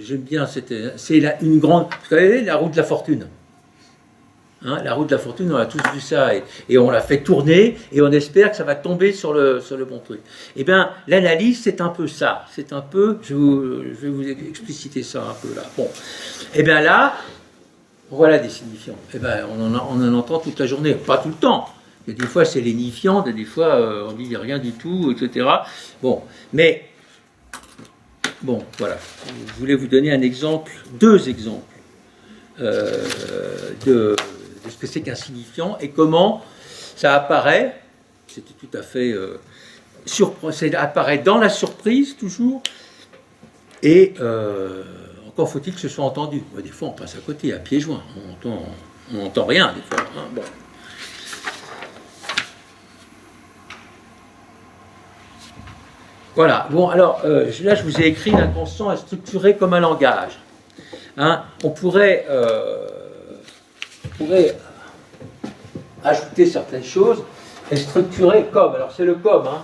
j'aime bien, c'est une grande... Vous savez, la roue de la fortune. Hein, la roue de la fortune, on a tous vu ça, et on la fait tourner, et on espère que ça va tomber sur le bon truc. Eh bien, l'analyse, c'est un peu ça. C'est un peu... Je vais vous expliciter ça un peu là. Bon. Eh bien là, voilà des signifiants. Eh bien, on en entend toute la journée. Pas tout le temps. Et des fois, c'est lénifiant, des fois, on dit rien du tout, etc. Bon, mais... Bon, voilà. Je voulais vous donner un exemple, deux exemples de ce que c'est qu'un signifiant et comment ça apparaît. C'était tout à fait ça apparaît dans la surprise toujours. Et encore faut-il que ce soit entendu. Des fois, on passe à côté, à pieds joints. On n'entend rien des fois. Hein, bon. Voilà, bon alors là je vous ai écrit l'inconscient est structuré comme un langage. Hein, on pourrait ajouter certaines choses et structurer comme, alors c'est le comme, hein.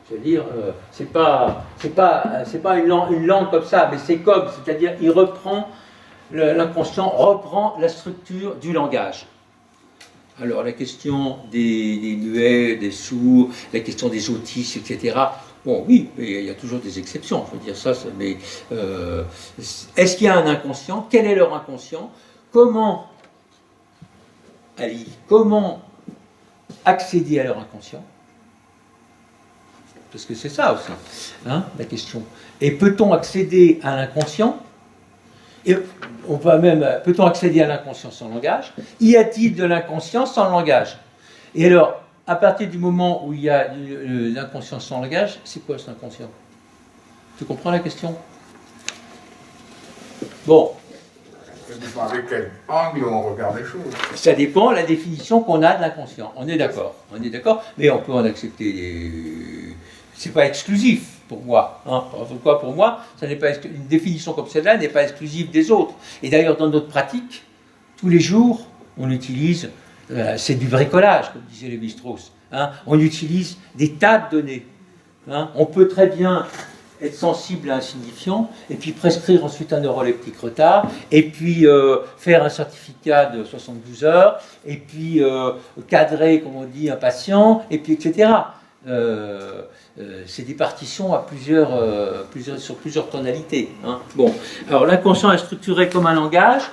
C'est-à-dire, c'est pas une langue comme ça, mais c'est comme, c'est-à-dire l'inconscient reprend la structure du langage. Alors, la question des muets, des sourds, la question des autistes, etc. Bon, oui, mais il y a toujours des exceptions, je veux dire ça, mais est-ce qu'il y a un inconscient? Quel est leur inconscient? Comment accéder à leur inconscient? Parce que c'est ça aussi, hein, la question. Et peut-on accéder à l'inconscient? Et peut-on accéder à l'inconscient sans langage? Y a-t-il de l'inconscient sans langage? Et alors, à partir du moment où il y a l'inconscient sans langage, c'est quoi cet inconscient? Tu comprends la question? Bon. Ça dépend avec quel angle on regarde les choses. Ça dépend de la définition qu'on a de l'inconscient. On est d'accord, mais on peut en accepter des... C'est pas exclusif. Pour moi, hein. Pourquoi pour moi, une définition comme celle-là n'est pas exclusive des autres. Et d'ailleurs, dans notre pratique, tous les jours, on utilise, c'est du bricolage, comme disait Lévi-Strauss, hein. On utilise des tas de données. Hein. On peut très bien être sensible à un signifiant, et puis prescrire ensuite un neuroleptique retard, et puis faire un certificat de 72 heures, et puis cadrer, comme on dit, un patient, et puis etc. c'est des partitions à sur plusieurs tonalités. Hein. Bon, alors l'inconscient est structuré comme un langage.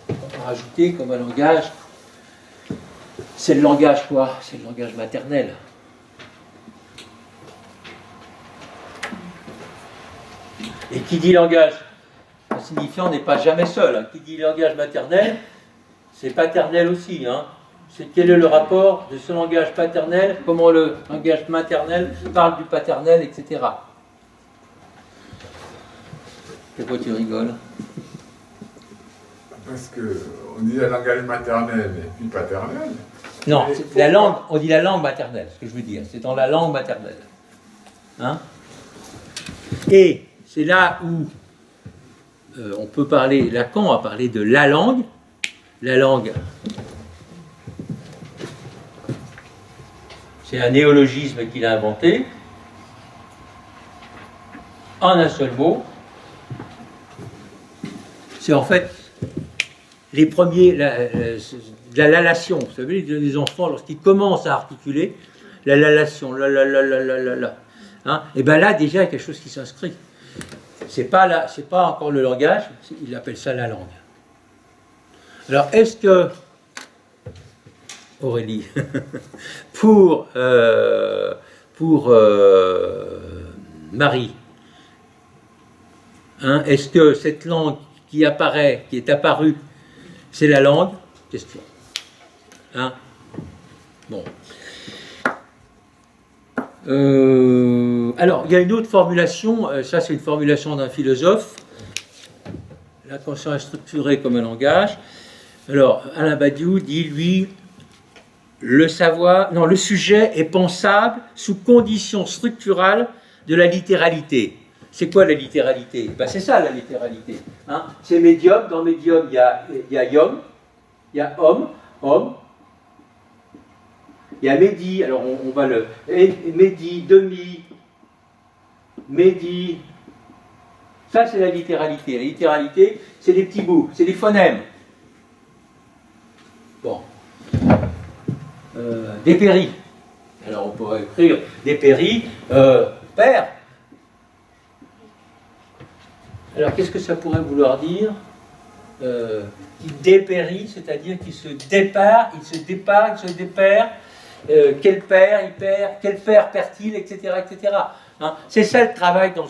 On va rajouter comme un langage. C'est le langage quoi? C'est le langage maternel. Et qui dit langage signifiant n'est pas jamais seul. Hein. Qui dit langage maternel, c'est paternel aussi. Hein. Quel est le rapport de ce langage paternel, comment le langage maternel parle du paternel, etc. Pourquoi tu rigoles? Parce qu'on dit le langage maternel et puis paternel. Non, la langue, on dit la langue maternelle, ce que je veux dire. C'est dans la langue maternelle. Hein? Et c'est là où on peut parler, Lacan a parlé de la langue. La langue, c'est un néologisme qu'il a inventé, en un seul mot. C'est en fait les premiers, la lalation. Vous savez, les enfants, lorsqu'ils commencent à articuler, la lalation, la. Hein, et bien là, déjà, il y a quelque chose qui s'inscrit. C'est pas encore le langage, il appelle ça la langue. Alors, est-ce que, Aurélie, pour Marie, hein, est-ce que cette langue qui est apparue, c'est la langue? Question. Hein? Bon. Alors, il y a une autre formulation, ça c'est une formulation d'un philosophe. L'inconscient est structuré comme un langage. Alors, Alain Badiou dit, lui, le sujet est pensable sous conditions structurales de la littéralité. C'est quoi la littéralité? Ben, c'est ça la littéralité. Hein? C'est médium, dans médium il y a yom, il y a homme, il y a Mehdi, alors on va le... Mehdi, demi, Mehdi... Ça, c'est la littéralité. La littéralité, c'est des petits bouts, c'est des phonèmes. Bon. Dépéri. Alors, on pourrait écrire dépéri, père. Alors, qu'est-ce que ça pourrait vouloir dire? Qui dépérit, c'est-à-dire qu'il se dépare, il se dépère. Quel père il perd, quel père perd-il, etc. etc. Hein, c'est ça le travail dans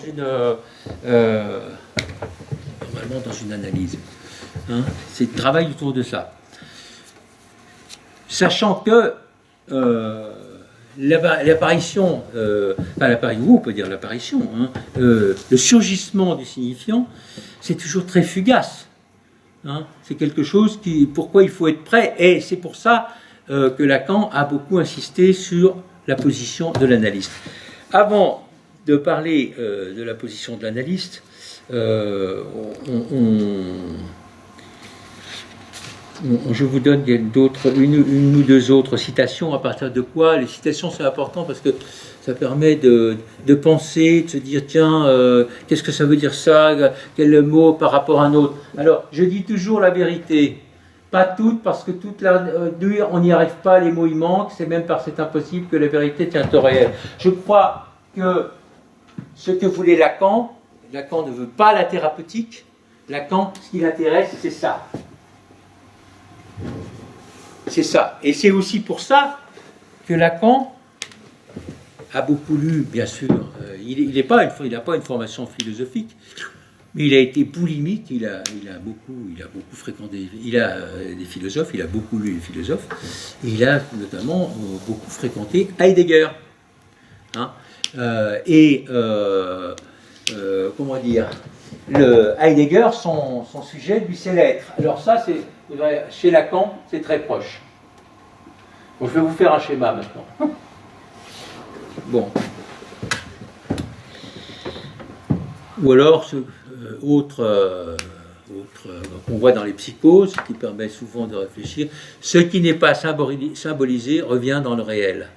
normalement dans une analyse. Hein, c'est le travail autour de ça. Sachant que l'apparition, on peut dire l'apparition, hein, le surgissement du signifiant, c'est toujours très fugace. Hein, c'est quelque chose pourquoi il faut être prêt, et c'est pour ça que Lacan a beaucoup insisté sur la position de l'analyste. Avant de parler de la position de l'analyste, je vous donne une ou deux autres citations, à partir de quoi les citations c'est important parce que ça permet de penser, de se dire tiens, qu'est-ce que ça veut dire ça, quel mot par rapport à un autre. Alors, je dis toujours la vérité. Pas toutes, parce que on n'y arrive pas, les mots y manquent, c'est même parce que c'est impossible que la vérité tient au réel. Je crois que ce que voulait Lacan ne veut pas la thérapeutique, Lacan, ce qui l'intéresse, c'est ça. C'est ça. Et c'est aussi pour ça que Lacan a beaucoup lu, bien sûr, il n'a pas une formation philosophique, mais il a été boulimique, il a beaucoup fréquenté, il a des philosophes, il a beaucoup lu les philosophes, et il a notamment beaucoup fréquenté Heidegger. Hein, comment dire, Heidegger, son sujet, lui, c'est l'être. Alors ça, chez Lacan, c'est très proche. Bon, je vais vous faire un schéma maintenant. Bon. Ou alors, autre qu'on voit dans les psychoses, qui permet souvent de réfléchir, ce qui n'est pas symbolisé revient dans le réel.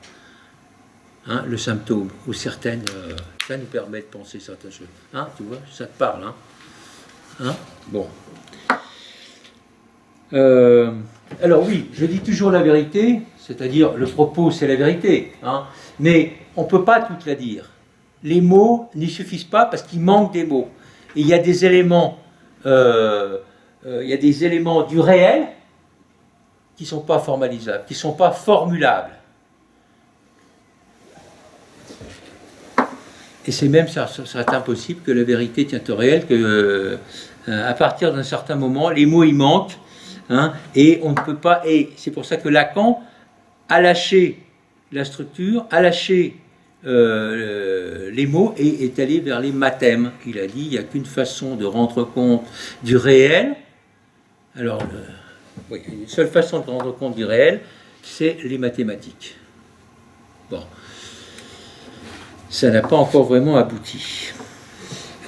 Hein, le symptôme, ou certaines, ça nous permet de penser certaines choses. Hein, tu vois, ça te parle. Hein, bon. Alors oui, je dis toujours la vérité, c'est-à-dire le propos c'est la vérité, hein, mais on ne peut pas toute la dire. Les mots n'y suffisent pas parce qu'il manque des mots. Et il y a des éléments, du réel qui ne sont pas formalisables, qui ne sont pas formulables. Et c'est même, ça serait impossible que la vérité tienne au réel, que à partir d'un certain moment, les mots y manquent, hein, et on ne peut pas. Et c'est pour ça que Lacan a lâché la structure, a lâché les mots et est allé vers les mathèmes. Il a dit il n'y a qu'une façon de rendre compte du réel. Alors, oui, une seule façon de rendre compte du réel, c'est les mathématiques. Bon. Ça n'a pas encore vraiment abouti.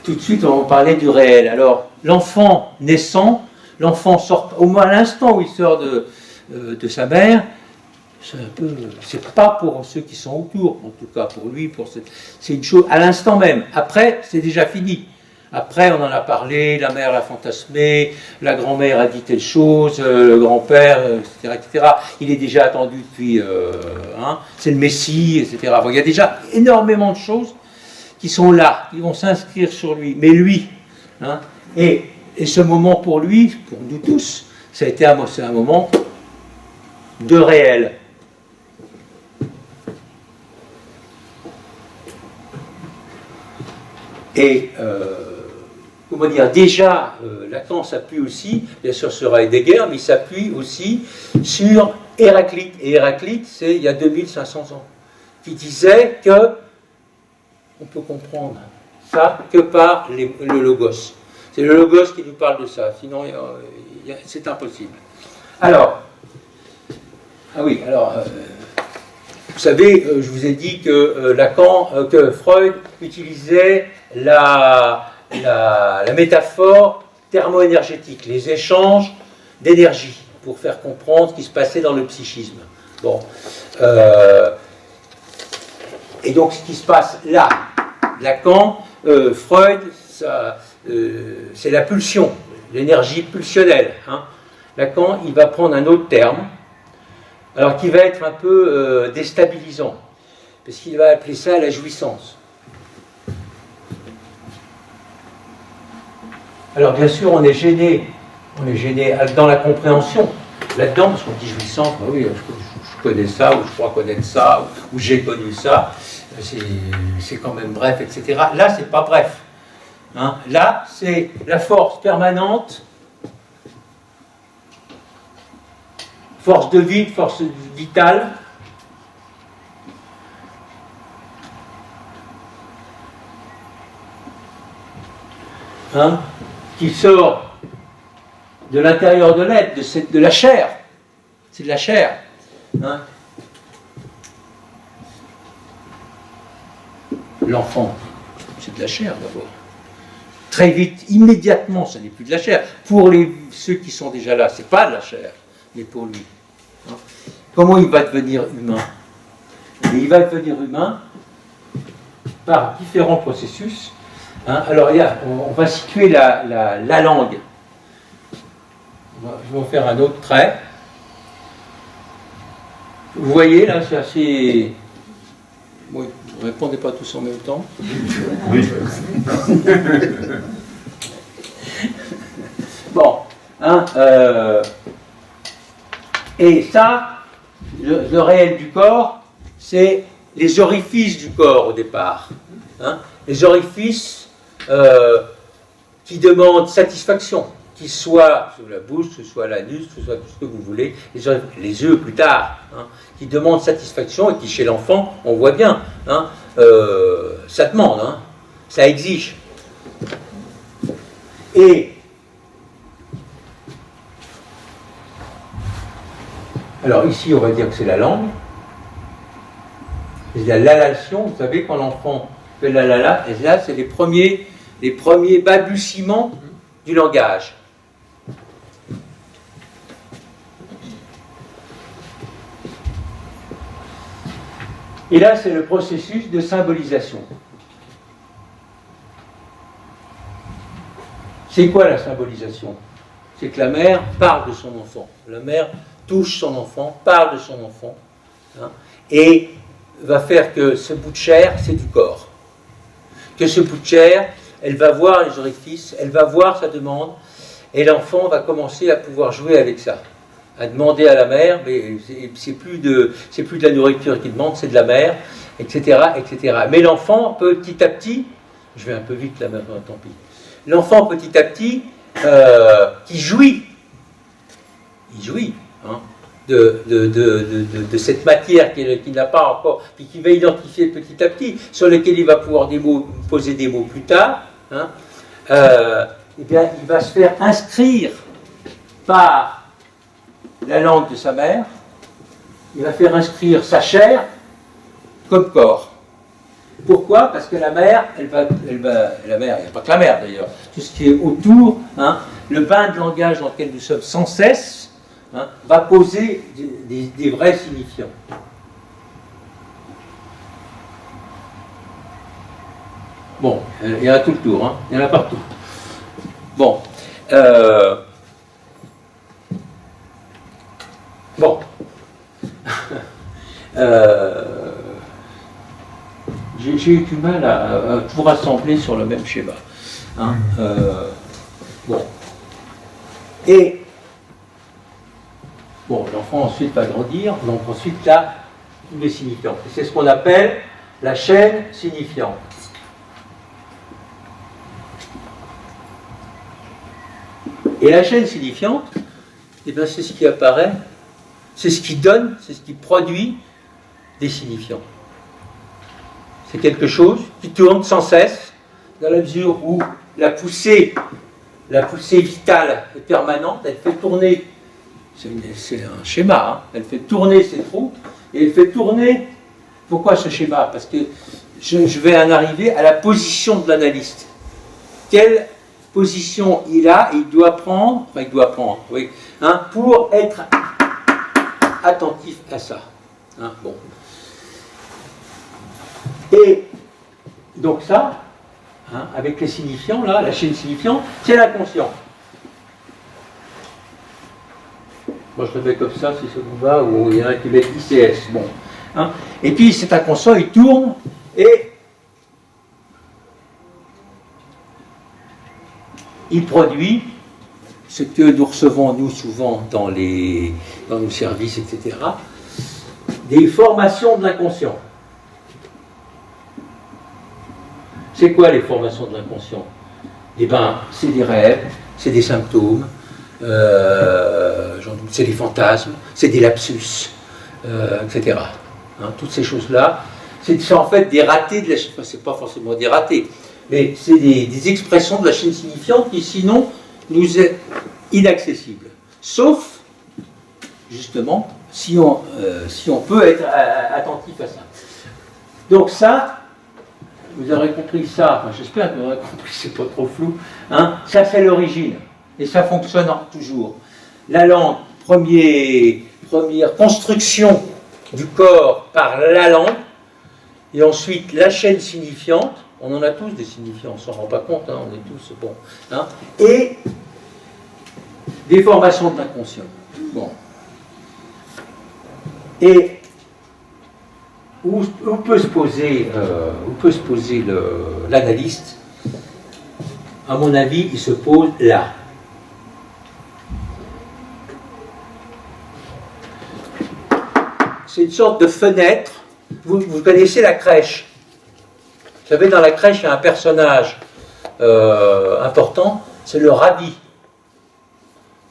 Tout de suite, on va parler du réel. Alors, l'enfant naissant, l'enfant sort, au moins à l'instant où il sort de sa mère, c'est pas pour ceux qui sont autour, en tout cas pour lui, c'est une chose à l'instant même. Après, c'est déjà fini. Après, on en a parlé, la mère l'a fantasmé, la grand-mère a dit telle chose, le grand-père, etc., etc. Il est déjà attendu depuis, c'est le Messie, etc. Bon, il y a déjà énormément de choses qui sont là, qui vont s'inscrire sur lui. Mais lui, hein, et ce moment pour lui, pour nous tous, c'est un moment de réel. Et comment dire, déjà, Lacan s'appuie aussi, bien sûr sur Heidegger, mais il s'appuie aussi sur Héraclite. Et Héraclite, c'est il y a 2500 ans, qui disait que on peut comprendre ça que par le logos. C'est le logos qui nous parle de ça, sinon c'est impossible. Alors, vous savez, je vous ai dit que que Freud utilisait la métaphore thermo-énergétique, les échanges d'énergie, pour faire comprendre ce qui se passait dans le psychisme. Bon. Et donc, ce qui se passe là, Lacan, Freud, c'est la pulsion, l'énergie pulsionnelle. Hein. Lacan, il va prendre un autre terme, alors qui va être un peu déstabilisant, parce qu'il va appeler ça la jouissance. Alors bien sûr, on est gêné dans la compréhension, là-dedans, parce qu'on dit jouissance, bah oui, je connais ça, ou je crois connaître ça, ou j'ai connu ça, c'est quand même bref, etc. Là, c'est pas bref. Hein. Là, c'est la force permanente, force de vie, force vitale, hein, qui sort de l'intérieur de l'être, de la chair. C'est de la chair. Hein. L'enfant, c'est de la chair d'abord. Très vite, immédiatement, ça n'est plus de la chair. Pour ceux qui sont déjà là, c'est pas de la chair, mais pour lui. Hein. Comment il va devenir humain? Et il va devenir humain par différents processus. Hein. Alors, on va situer la langue. Je vais en faire un autre trait. Vous voyez, là, c'est assez... Oui, ne répondez pas tous en même temps. Oui. Bon, hein, et ça, le réel du corps, c'est les orifices du corps au départ. Hein, les orifices qui demandent satisfaction, qu'ils soient sur la bouche, que ce soit l'anus, que ce soit tout ce que vous voulez, les yeux plus tard, hein, qui demandent satisfaction et qui, chez l'enfant, on voit bien, hein, ça demande, hein, ça exige. Et alors ici, on va dire que c'est la langue. Il y a l'halation, vous savez, quand l'enfant fait la, et là, c'est les premiers balbutiements du langage. Et là, c'est le processus de symbolisation. C'est quoi la symbolisation? c'est que la mère parle de son enfant. La mère touche son enfant, parle de son enfant, hein, et va faire que ce bout de chair, c'est du corps. Que ce bout de chair, elle va voir les orifices, elle va voir sa demande, et l'enfant va commencer à pouvoir jouer avec ça, à demander à la mère, mais c'est plus de la nourriture qu'il demande, c'est de la mère, etc., etc. Mais l'enfant, petit à petit, je vais un peu vite là maintenant, tant pis. L'enfant, petit à petit, qui jouit, il jouit, hein, de cette matière qu'il n'a pas encore, puis qu'il va identifier petit à petit, sur lesquels il va pouvoir poser des mots plus tard, hein, eh bien, il va se faire inscrire par la langue de sa mère, il va faire inscrire sa chair comme corps. Pourquoi? Parce que la mère, la mère, il n'y a pas que la mère d'ailleurs, tout ce qui est autour, hein, le bain de langage dans lequel nous sommes sans cesse, hein, va poser des vrais signifiants. Bon, il y en a tout le tour, hein, il y en a partout. Bon. Bon. J'ai eu du mal à tout rassembler sur le même schéma. Hein, bon. Et bon, l'enfant ensuite va grandir, donc ensuite là, tous les signifiants. C'est ce qu'on appelle la chaîne signifiante. Et la chaîne signifiante, eh bien, c'est ce qui apparaît, c'est ce qui donne, c'est ce qui produit des signifiants. C'est quelque chose qui tourne sans cesse, dans la mesure où la poussée vitale est permanente, elle fait tourner, c'est un schéma, hein, elle fait tourner ses trous, et elle fait tourner, pourquoi ce schéma? Parce que je vais en arriver à la position de l'analyste. Quelle position il a, et il doit prendre, oui, hein, pour être attentif à ça. Hein, bon. Et donc ça, hein, avec les signifiants, là, la chaîne signifiante, c'est l'inconscient. Moi je le mets comme ça, si ça vous va, ou il y en a qui mettent ICS. Bon. Hein. Et puis cet inconscient, il tourne, et il produit ce que nous recevons, nous, souvent, dans nos services, etc., des formations de l'inconscient. C'est quoi les formations de l'inconscient? Eh bien, c'est des rêves, c'est des symptômes, j'en doute, c'est des fantasmes, c'est des lapsus, etc. Hein, toutes ces choses-là, c'est en fait des ratés de la chaîne, enfin, c'est pas forcément des ratés, mais c'est des expressions de la chaîne signifiante qui, sinon, nous est inaccessible. Sauf, justement, si on peut être attentif à ça. Donc ça, vous aurez compris ça, enfin, j'espère que vous aurez compris, c'est pas trop flou, hein, ça c'est l'origine, et ça fonctionne toujours. La langue, première construction du corps par la langue, et ensuite la chaîne signifiante, on en a tous des signifiants, on s'en rend pas compte, hein, on est tous bons, hein, et des formations de l'inconscient. Bon. Et où peut se poser l'analyste? À mon avis, il se pose là. C'est une sorte de fenêtre. Vous connaissez la crèche. Vous savez, dans la crèche, il y a un personnage important, c'est le ravi.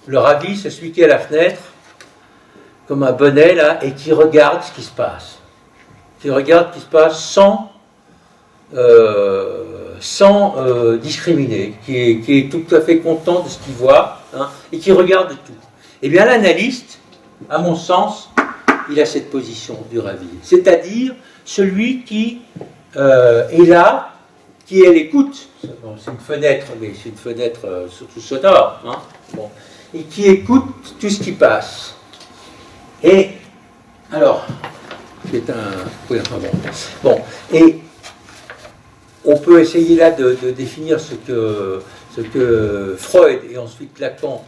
Le ravi, c'est celui qui est à la fenêtre, comme un bonnet, là, et qui regarde ce qui se passe. Qui regarde ce qui se passe sans discriminer, qui est tout à fait content de ce qu'il voit, hein, et qui regarde tout. Eh bien, l'analyste, à mon sens, il a cette position du ravi. C'est-à-dire celui qui est là, qui est l'écoute. Bon, c'est une fenêtre, mais c'est une fenêtre surtout sonore, hein, bon, et qui écoute tout ce qui passe. Et, alors, c'est un... Oui, enfin bon. Bon, et on peut essayer là de définir ce que Freud et ensuite Lacan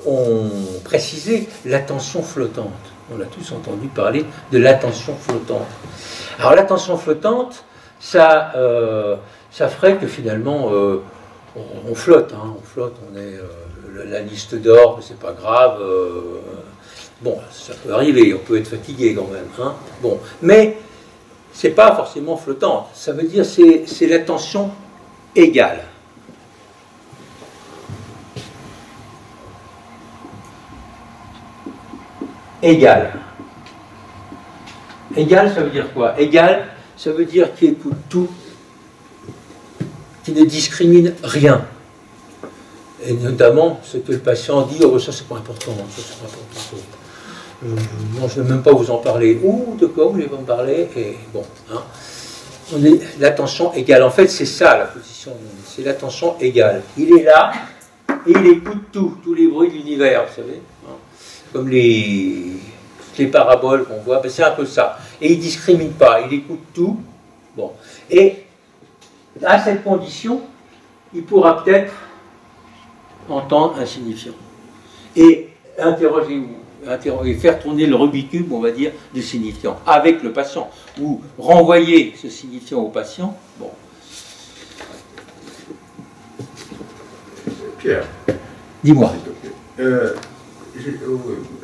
ont précisé l'attention flottante. On a tous entendu parler de l'attention flottante. Alors l'attention flottante, ça ferait que finalement on flotte, hein, on flotte, on est la liste d'or, c'est pas grave. Bon, ça peut arriver, on peut être fatigué quand même. Hein, bon, mais c'est pas forcément flottante. Ça veut dire c'est l'attention égale. Égal. Égal, ça veut dire quoi? Égal, ça veut dire qu'il écoute tout, qui ne discrimine rien. Et notamment ce que le patient dit, oh ça c'est pas important, ça c'est pas important. Non, je ne vais même pas vous en parler. Ou de quoi vous voulez me parler? Et bon, hein. On est l'attention égale. En fait, c'est ça la position. C'est l'attention égale. Il est là et il écoute tout, tous les bruits de l'univers, vous savez. Hein. Comme les paraboles qu'on voit, ben c'est un peu ça. Et il ne discrimine pas, il écoute tout. Bon. Et à cette condition, il pourra peut-être entendre un signifiant. Et faire tourner le Rubik's Cube, on va dire, du signifiant, avec le patient. Ou renvoyer ce signifiant au patient. Bon. Pierre. Dis-moi.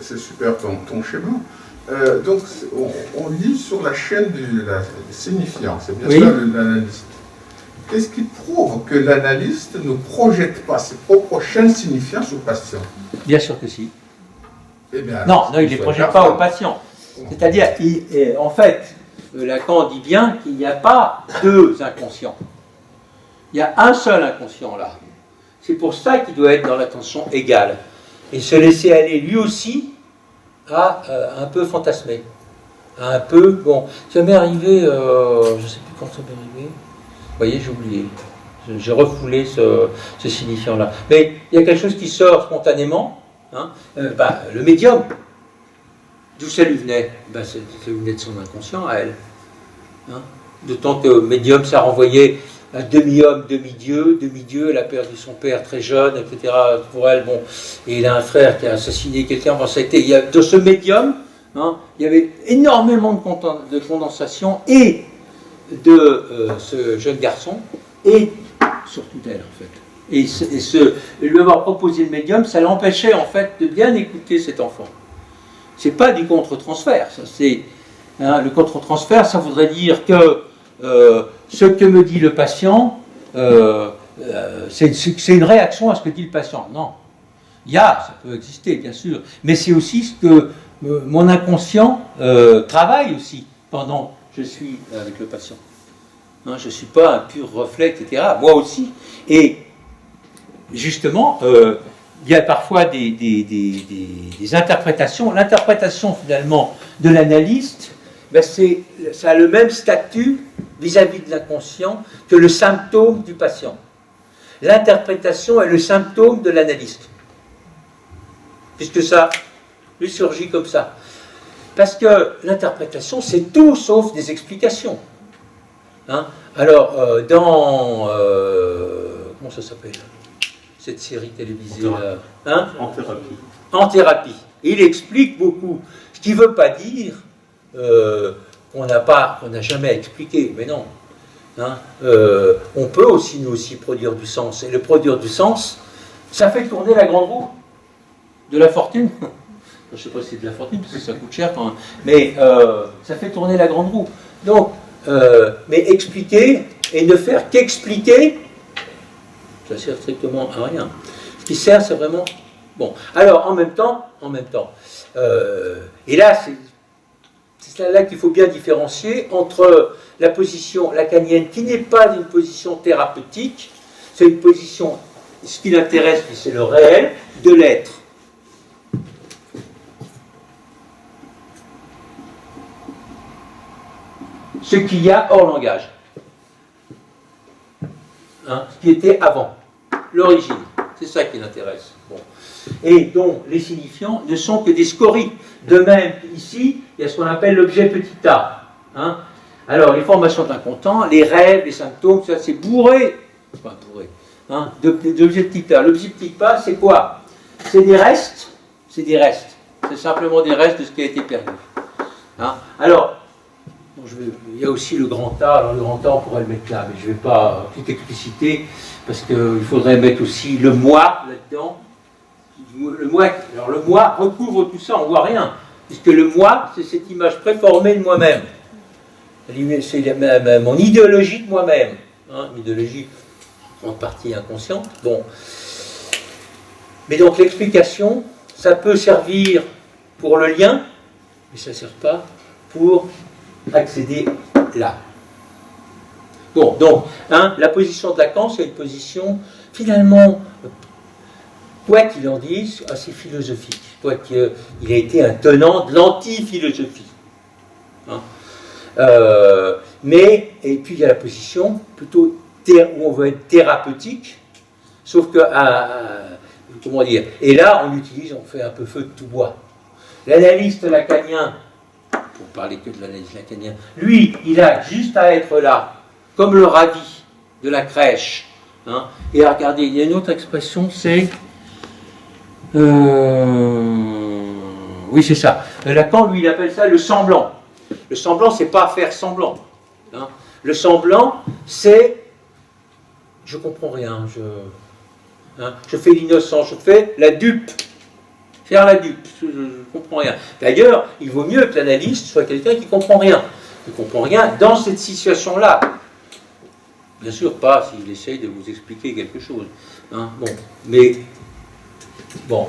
C'est super ton schéma. Donc, on lit sur la chaîne du signifiant, c'est bien ça l'analyste. Qu'est-ce qui prouve que l'analyste ne projette pas ses propres chaînes signifiants sur le patient? Bien sûr que si. Eh bien, non, il ne les projette pas au patient. C'est-à-dire, en fait, Lacan dit bien qu'il n'y a pas deux inconscients. Il y a un seul inconscient là. C'est pour ça qu'il doit être dans l'attention égale. Et se laisser aller lui aussi à un peu fantasmer. À un peu, bon, ça m'est arrivé, je ne sais plus quand ça m'est arrivé. Vous voyez, j'ai oublié. J'ai refoulé ce signifiant-là. Mais il y a quelque chose qui sort spontanément. Hein, le médium, d'où ça lui venait? Ça lui venait de son inconscient à elle. Hein, d'autant que médium, ça renvoyait à demi-homme, demi-dieu. Demi-dieu, elle a perdu son père très jeune, etc. Pour elle, bon, et il a un frère qui a assassiné quelqu'un. Bon, ça a été, de ce médium, hein, il y avait énormément de condensation et de ce jeune garçon et surtout d'elle en fait. Et lui avoir proposé le médium, ça l'empêchait en fait de bien écouter cet enfant. C'est pas du contre-transfert, ça c'est le contre-transfert, ça voudrait dire que ce que me dit le patient, c'est une réaction à ce que dit le patient. Non, ça peut exister bien sûr, mais c'est aussi ce que mon inconscient travaille aussi pendant que je suis avec le patient. Non, je ne suis pas un pur reflet, etc. Moi aussi. Et justement, il y a parfois des interprétations. L'interprétation finalement de l'analyste, ça a le même statut vis-à-vis de l'inconscient que le symptôme du patient. L'interprétation est le symptôme de l'analyste. Puisque ça lui surgit comme ça. Parce que l'interprétation, c'est tout sauf des explications. Hein? Alors, dans... comment ça s'appelle? Cette série télévisée là, hein? En thérapie. En thérapie. Il explique beaucoup. Ce qui ne veut pas dire qu'on n'a jamais expliqué, mais non. Hein? On peut aussi, nous aussi, produire du sens. Et le produire du sens, ça fait tourner la grande roue de la fortune. Je ne sais pas si c'est de la fortune, parce que ça coûte cher quand même. Mais ça fait tourner la grande roue. Donc, mais expliquer et ne faire qu'expliquer, ça sert strictement à rien. Ce qui sert, c'est vraiment... Bon, alors, en même temps, et là, c'est là qu'il faut bien différencier entre la position lacanienne, qui n'est pas une position thérapeutique, c'est une position, ce qui l'intéresse, c'est le réel de l'être. Ce qu'il y a hors langage. Hein, ce qui était avant. L'origine. C'est ça qui l'intéresse. Bon. Et donc, les signifiants ne sont que des scories. De même, ici, il y a ce qu'on appelle l'objet petit a. Hein. Alors, les formations d'un content, les rêves, les symptômes, ça c'est bourré. Enfin, bourré. Hein, d'objet petit a. L'objet petit a, c'est quoi? c'est des restes, c'est simplement des restes de ce qui a été perdu. Hein? Alors, il y a aussi le grand A. Alors le grand A, on pourrait le mettre là, mais je ne vais pas tout expliciter, parce qu'il faudrait mettre aussi le moi là-dedans. Le moi recouvre tout ça, on ne voit rien, puisque le moi, c'est cette image préformée de moi-même. C'est mon idéologie de moi-même. Hein, une idéologie en partie inconsciente. Bon. Mais donc l'explication, ça peut servir pour le lien, mais ça ne sert pas pour accéder là. Bon, donc, hein, la position de Lacan, c'est une position, finalement, quoi qu'il en dise, assez philosophique. Quoi qu'il a été un tenant de l'anti-philosophie. Hein. Et puis il y a la position plutôt où on veut être thérapeutique, sauf que, comment dire, et là on fait un peu feu de tout bois. L'analyste lacanien, pour parler que de l'analyste lacanien, lui, il a juste à être là, comme le ravi de la crèche. Hein, et à regarder, il y a une autre expression, c'est... oui, c'est ça. Lacan, lui, il appelle ça le semblant. Le semblant, c'est pas faire semblant. Hein. Le semblant, c'est... Je comprends rien, je fais l'innocent, je fais la dupe. Faire la dupe, je ne comprends rien. D'ailleurs, il vaut mieux que l'analyste soit quelqu'un qui ne comprend rien. Qui ne comprend rien dans cette situation-là. Bien sûr, pas s'il essaye de vous expliquer quelque chose. Hein, bon, mais... Bon.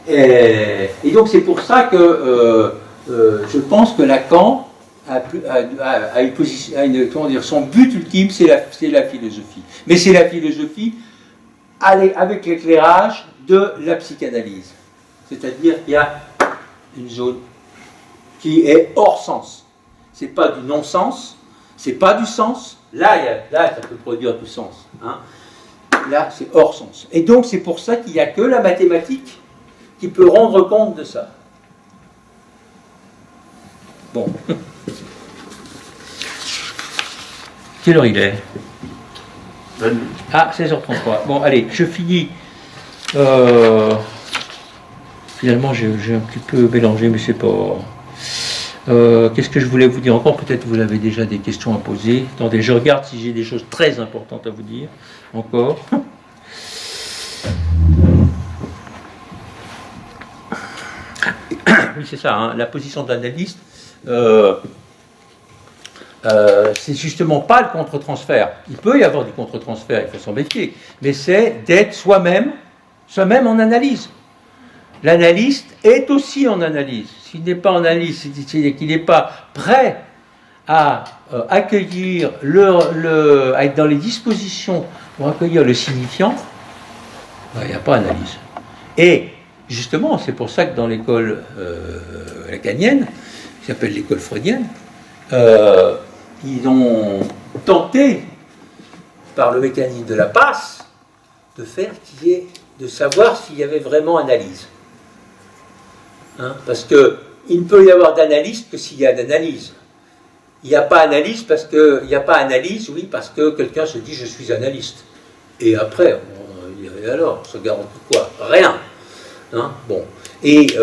Et donc, c'est pour ça que je pense que Lacan a une position, comment dire, son but ultime, c'est la philosophie. Mais c'est la philosophie avec l'éclairage de la psychanalyse. C'est-à-dire qu'il y a une zone qui est hors sens. C'est pas du non-sens, c'est pas du sens. Là, ça peut produire du sens. Hein. Là, c'est hors sens. Et donc, c'est pour ça qu'il n'y a que la mathématique qui peut rendre compte de ça. Bon. Quelle heure il est ? Ah, 16h33. Bon, allez, je finis. Finalement, j'ai un petit peu mélangé, mais c'est pas... Qu'est-ce que je voulais vous dire encore ? Peut-être vous avez déjà des questions à poser. Attendez, je regarde si j'ai des choses très importantes à vous dire. Encore. Oui, c'est ça, hein, la position de l'analyste, c'est justement pas le contre-transfert. Il peut y avoir du contre-transfert, il faut s'en méfier, mais c'est d'être soi-même en analyse. L'analyste est aussi en analyse. S'il n'est pas en analyse, c'est qu'il n'est pas prêt à accueillir à être dans les dispositions pour accueillir le signifiant, il n'y a pas d'analyse. Et justement, c'est pour ça que dans l'école lacanienne, qui s'appelle l'école freudienne, ils ont tenté, par le mécanisme de la passe, de savoir s'il y avait vraiment analyse. Hein, parce qu'il ne peut y avoir d'analyste que s'il y a d'analyse. Il n'y a pas analyse parce que quelqu'un se dit je suis analyste. Et après, alors, ça garantit quoi ? Rien. Hein, bon. Et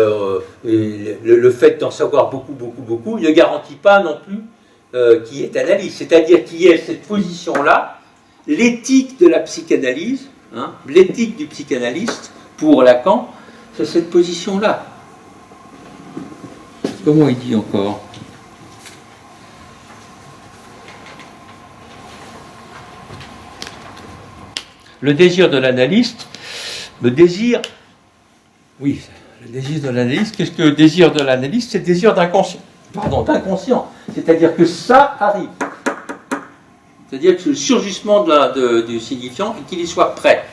le fait d'en savoir beaucoup, ne garantit pas non plus qu'il y ait analyse. C'est-à-dire qu'il y ait cette position-là, l'éthique de la psychanalyse, hein, l'éthique du psychanalyste, pour Lacan, c'est cette position-là. Comment il dit encore ? Le désir de l'analyste, le désir de l'analyste, qu'est-ce que le désir de l'analyste ? C'est le désir d'inconscient. C'est-à-dire que ça arrive. C'est-à-dire que le surgissement du signifiant et qu'il y soit prêt.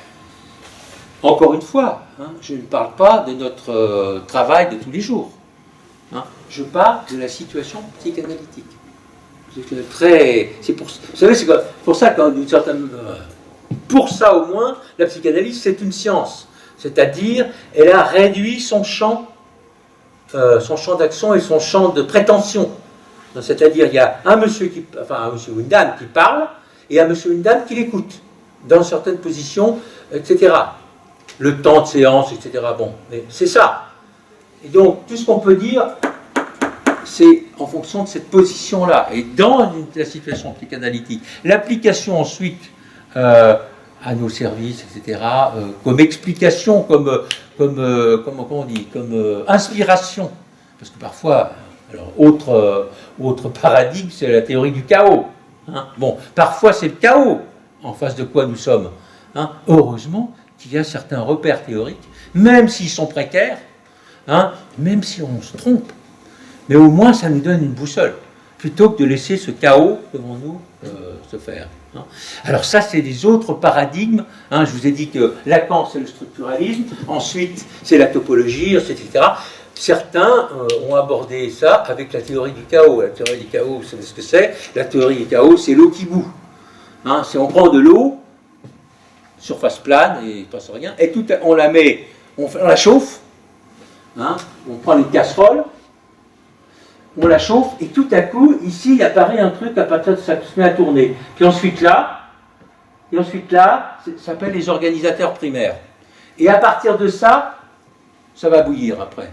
Encore une fois, hein, je ne parle pas de notre travail de tous les jours. Hein, je parle de la situation psychanalytique. C'est pour ça que d'une certaine... Pour ça au moins, la psychanalyse c'est une science. C'est-à-dire, elle a réduit son champ d'action et son champ de prétention. C'est-à-dire, il y a un monsieur ou une dame qui parle et un monsieur ou une dame qui l'écoute, dans certaines positions, etc. le temps de séance, etc. Bon, mais c'est ça. Et donc, tout ce qu'on peut dire, c'est en fonction de cette position-là. Et dans la situation psychanalytique, l'application ensuite à nos services, etc., comme explication, comme inspiration. Parce que parfois, alors, autre paradigme, c'est la théorie du chaos. Hein. Bon, parfois c'est le chaos en face de quoi nous sommes. Hein. Heureusement qu'il y a certains repères théoriques, même s'ils sont précaires, hein, même si on se trompe, mais au moins ça nous donne une boussole, plutôt que de laisser ce chaos devant nous se faire. Hein. Alors ça, c'est des autres paradigmes. Hein. Je vous ai dit que Lacan, c'est le structuralisme, ensuite c'est la topologie, etc. Certains ont abordé ça avec la théorie du chaos. La théorie du chaos, vous savez ce que c'est? La théorie du chaos, c'est l'eau qui bout. Hein, on prend de l'eau, surface plane, et il ne passe rien, et on la met, on la chauffe, hein, on prend une casserole, on la chauffe, et tout à coup, ici, il apparaît un truc à partir de ça se met à tourner. Puis ensuite là, ça s'appelle les organisateurs primaires. Et à partir de ça, ça va bouillir après.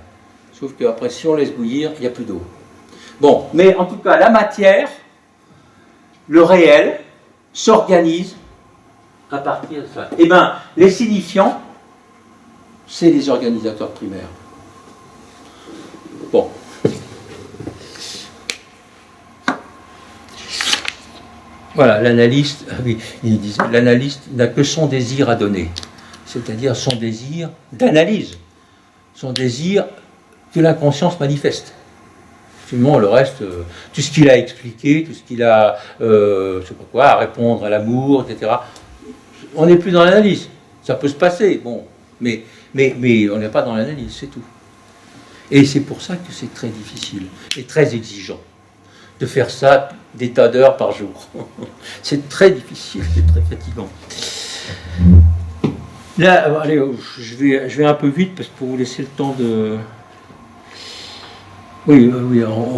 Sauf qu'après, si on laisse bouillir, il n'y a plus d'eau. Bon, mais en tout cas, la matière, le réel, s'organise à partir de ça. Eh bien, les signifiants, c'est les organisateurs primaires. Bon. Voilà, l'analyste, oui, il disait, l'analyste n'a que son désir à donner, c'est-à-dire son désir d'analyse, son désir que l'inconscience manifeste. Finalement, le reste, tout ce qu'il a expliqué, tout ce qu'il a, je sais pas quoi, à répondre à l'amour, etc. On n'est plus dans l'analyse. Ça peut se passer, bon, mais on n'est pas dans l'analyse, c'est tout. Et c'est pour ça que c'est très difficile et très exigeant de faire ça des tas d'heures par jour. C'est très difficile, c'est très fatigant. Là, allez, je vais un peu vite parce que pour vous laisser le temps de... Oui,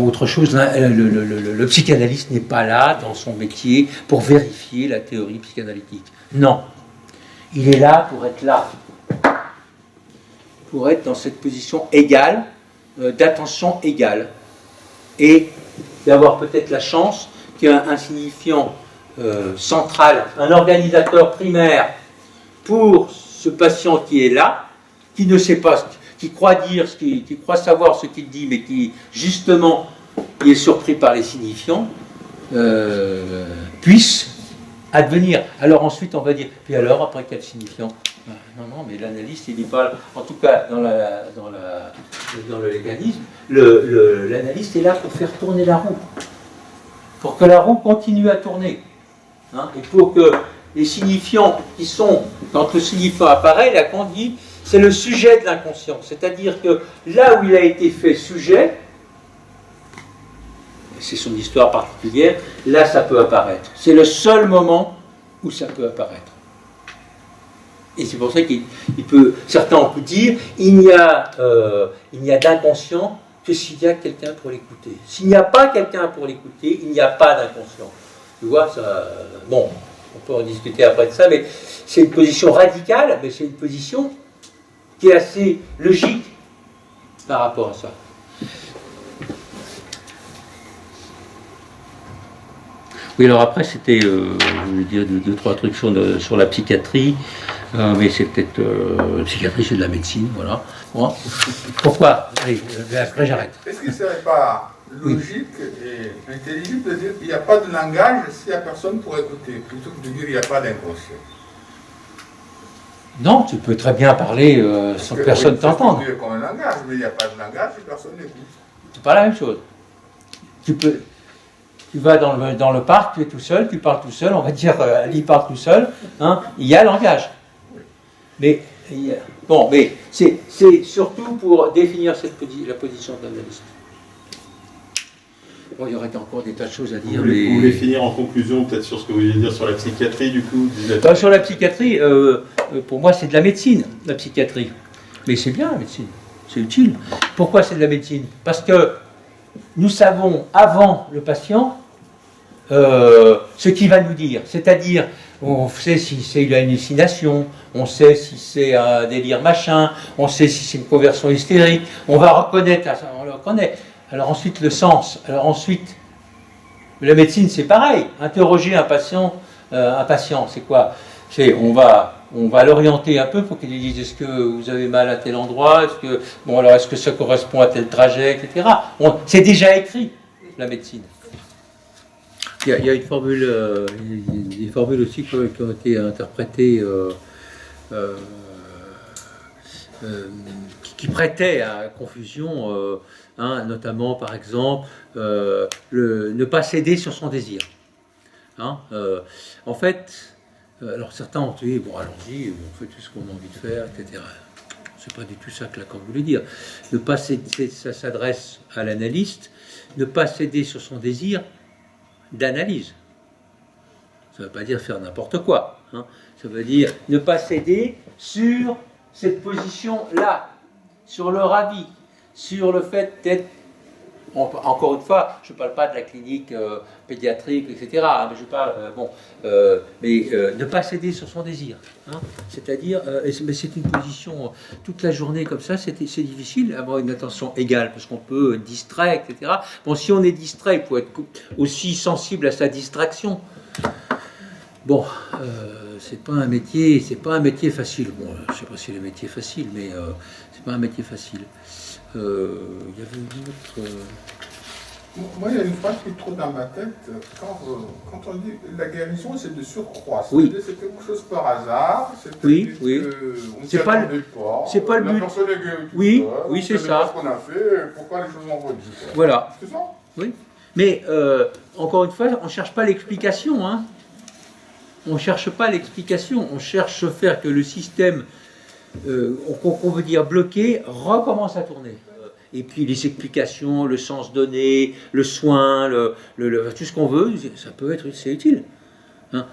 autre chose, le psychanalyste n'est pas là dans son métier pour vérifier la théorie psychanalytique. Non, il est là pour être là, pour être dans cette position égale, d'attention égale, et d'avoir peut-être la chance qu'il y ait un signifiant central, un organisateur primaire pour ce patient qui est là, qui ne sait pas, qui croit dire, qui croit savoir ce qu'il dit, mais qui justement est surpris par les signifiants, puisse advenir. Alors ensuite on va dire, puis alors après quel signifiant? Non, mais l'analyste, il n'est pas, en tout cas dans le léganisme, l'analyste est là pour faire tourner la roue, pour que la roue continue à tourner, hein, et pour que les signifiants qui sont, quand le signifiant apparaît, Lacan dit, c'est le sujet de l'inconscient, c'est-à-dire que là où il a été fait sujet, c'est son histoire particulière, là ça peut apparaître. C'est le seul moment où ça peut apparaître. Et c'est pour ça qu'il peut, certains ont pu dire, il n'y a d'inconscient que s'il y a quelqu'un pour l'écouter. S'il n'y a pas quelqu'un pour l'écouter, il n'y a pas d'inconscient. Tu vois, ça, bon, on peut en discuter après de ça, mais c'est une position radicale, mais c'est une position qui est assez logique par rapport à ça. Oui, alors après, c'était, je vais dire deux, trois trucs sur la psychiatrie, mais c'est peut-être, la psychiatrie, c'est de la médecine, voilà. Bon. Pourquoi? Allez, après, j'arrête. Est-ce que ce serait pas logique et intelligible de dire qu'il n'y a pas de langage s'il n'y a personne pour écouter, plutôt que de dire qu'il n'y a pas d'inconscient? Non, tu peux très bien parler sans que personne t'entende. C'est comme un langage, mais il n'y a pas de langage et personne n'écoute. C'est pas la même chose. Tu vas dans le parc, tu es tout seul, tu parles tout seul, on va dire, Ali parle tout seul, hein, il y a langage. Mais, bon, mais c'est surtout pour définir la position de l'analyste. Bon, il y aurait encore des tas de choses à dire. Vous voulez finir en conclusion, peut-être sur ce que vous vouliez dire sur la psychiatrie, du coup? Sur la psychiatrie, pour moi, c'est de la médecine, la psychiatrie. Mais c'est bien, la médecine. C'est utile. Pourquoi c'est de la médecine? Parce que nous savons, avant le patient, ce qu'il va nous dire. C'est-à-dire, on sait si c'est une hallucination, on sait si c'est un délire machin, on sait si c'est une conversion hystérique, on va reconnaître, on le reconnaît. Alors ensuite, le sens. Alors ensuite, la médecine, c'est pareil. Interroger un patient, c'est quoi? On va l'orienter un peu pour qu'il dise est-ce que vous avez mal à tel endroit, est-ce que ça correspond à tel trajet, etc. C'est déjà écrit, la médecine. Il y a une formule, des formules aussi qui ont été interprétées, qui prêtaient à confusion, notamment par exemple ne pas céder sur son désir. En fait, alors certains ont dit bon allons-y, on fait tout ce qu'on a envie de faire, etc. C'est pas du tout ça que Lacan voulait dire. Ne pas céder, ça s'adresse à l'analyste. Ne pas céder sur son désir d'analyse. Ça ne veut pas dire faire n'importe quoi. Ça veut dire ne pas céder sur cette position-là, sur leur avis, sur le fait d'être... Encore une fois, je ne parle pas de la clinique pédiatrique, etc. Mais je parle, ne pas céder sur son désir. C'est-à-dire, mais c'est une position toute la journée comme ça, c'est difficile d'avoir une attention égale parce qu'on peut être distrait, etc. Bon, si on est distrait, il faut être aussi sensible à sa distraction. Bon, c'est pas un métier facile. Bon, je ne sais pas si le métier est facile, mais c'est pas un métier facile. Il y avait une autre... Moi, il y a une phrase qui trône dans ma tête. Quand on dit la guérison, c'est de surcroît. Oui. C'est quelque chose par hasard. Oui. C'est pas le but. C'est pas le but. La personne est guérie. Oui, c'est ça. Ce qu'on a fait, pourquoi les choses ont réduit. Voilà. C'est ça. Oui. Mais encore une fois, on ne cherche pas l'explication. On ne cherche pas l'explication. On cherche à faire que le système, qu'on veut dire bloqué, recommence à tourner. Et puis les explications, le sens donné, le soin, tout ce qu'on veut, ça peut être, c'est utile.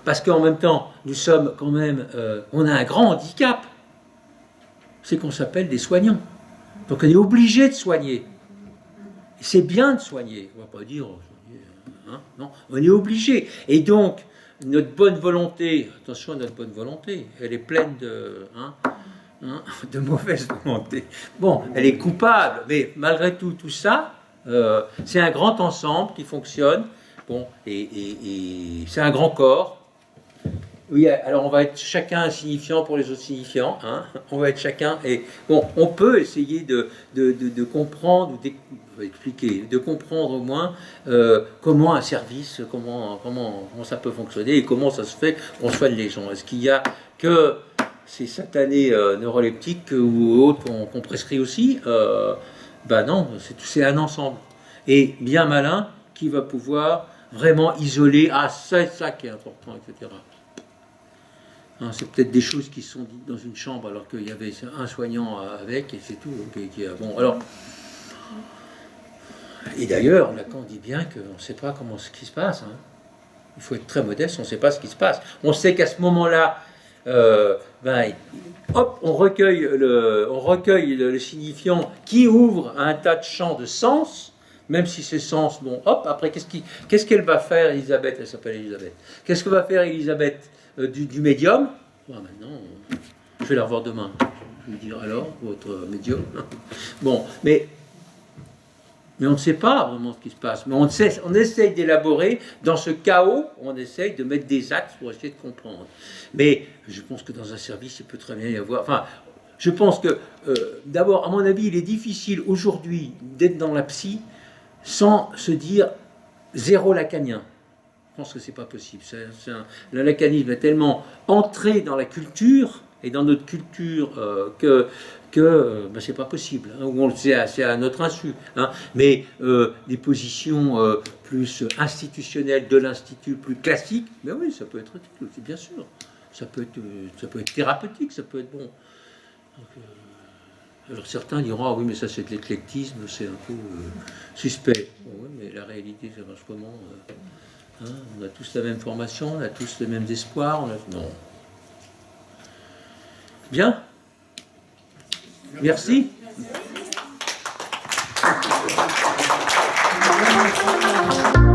Parce qu'en même temps, nous sommes quand même, on a un grand handicap, c'est qu'on s'appelle des soignants. Donc on est obligé de soigner. C'est bien de soigner. On ne va pas dire, non, on est obligé. Et donc, notre bonne volonté, attention à notre bonne volonté, elle est pleine de mauvaise volonté. Bon, elle est coupable, mais malgré tout ça, c'est un grand ensemble qui fonctionne. Bon, et c'est un grand corps. Oui, alors on va être chacun insignifiant pour les autres signifiants. On va être chacun. Et bon, on peut essayer de comprendre, de comprendre au moins comment un service, comment ça peut fonctionner et comment ça se fait qu'on soigne les gens. Est-ce qu'il y a que ces satanés neuroleptiques ou autres qu'on prescrit aussi? Non, c'est un ensemble. Et bien malin qui va pouvoir vraiment isoler, c'est ça qui est important, etc. C'est peut-être des choses qui sont dites dans une chambre alors qu'il y avait un soignant avec et c'est tout. Bon, alors... Et d'ailleurs, Lacan dit bien qu'on ne sait pas ce qui se passe. Il faut être très modeste, on ne sait pas ce qui se passe. On sait qu'à ce moment-là, on recueille le signifiant qui ouvre un tas de champs de sens, même si ces sens, après, qu'est-ce qu'elle va faire, Elisabeth? Elle s'appelle Elisabeth. Qu'est-ce que va faire Elisabeth du médium? Maintenant, je vais la revoir demain. Je vais dire alors, votre médium. Bon, mais on ne sait pas vraiment ce qui se passe. Mais on essaye d'élaborer, dans ce chaos, on essaye de mettre des axes pour essayer de comprendre. Mais je pense que dans un service, il peut très bien y avoir... je pense que, d'abord, à mon avis, il est difficile aujourd'hui d'être dans la psy sans se dire zéro lacanien. Je pense que c'est pas possible. Le lacanisme est tellement entré dans la culture et dans notre culture que c'est pas possible. C'est à notre insu. Mais des positions plus institutionnelles de l'institut, plus classiques, mais oui, ça peut être utile, bien sûr. Ça peut être thérapeutique, ça peut être bon. Donc, alors certains diront oui, mais ça c'est de l'éclectisme, c'est un peu suspect. Oui, mais la réalité, ça marche comment? On a tous la même formation, on a tous les mêmes espoirs. Non. Bien. Merci. Merci.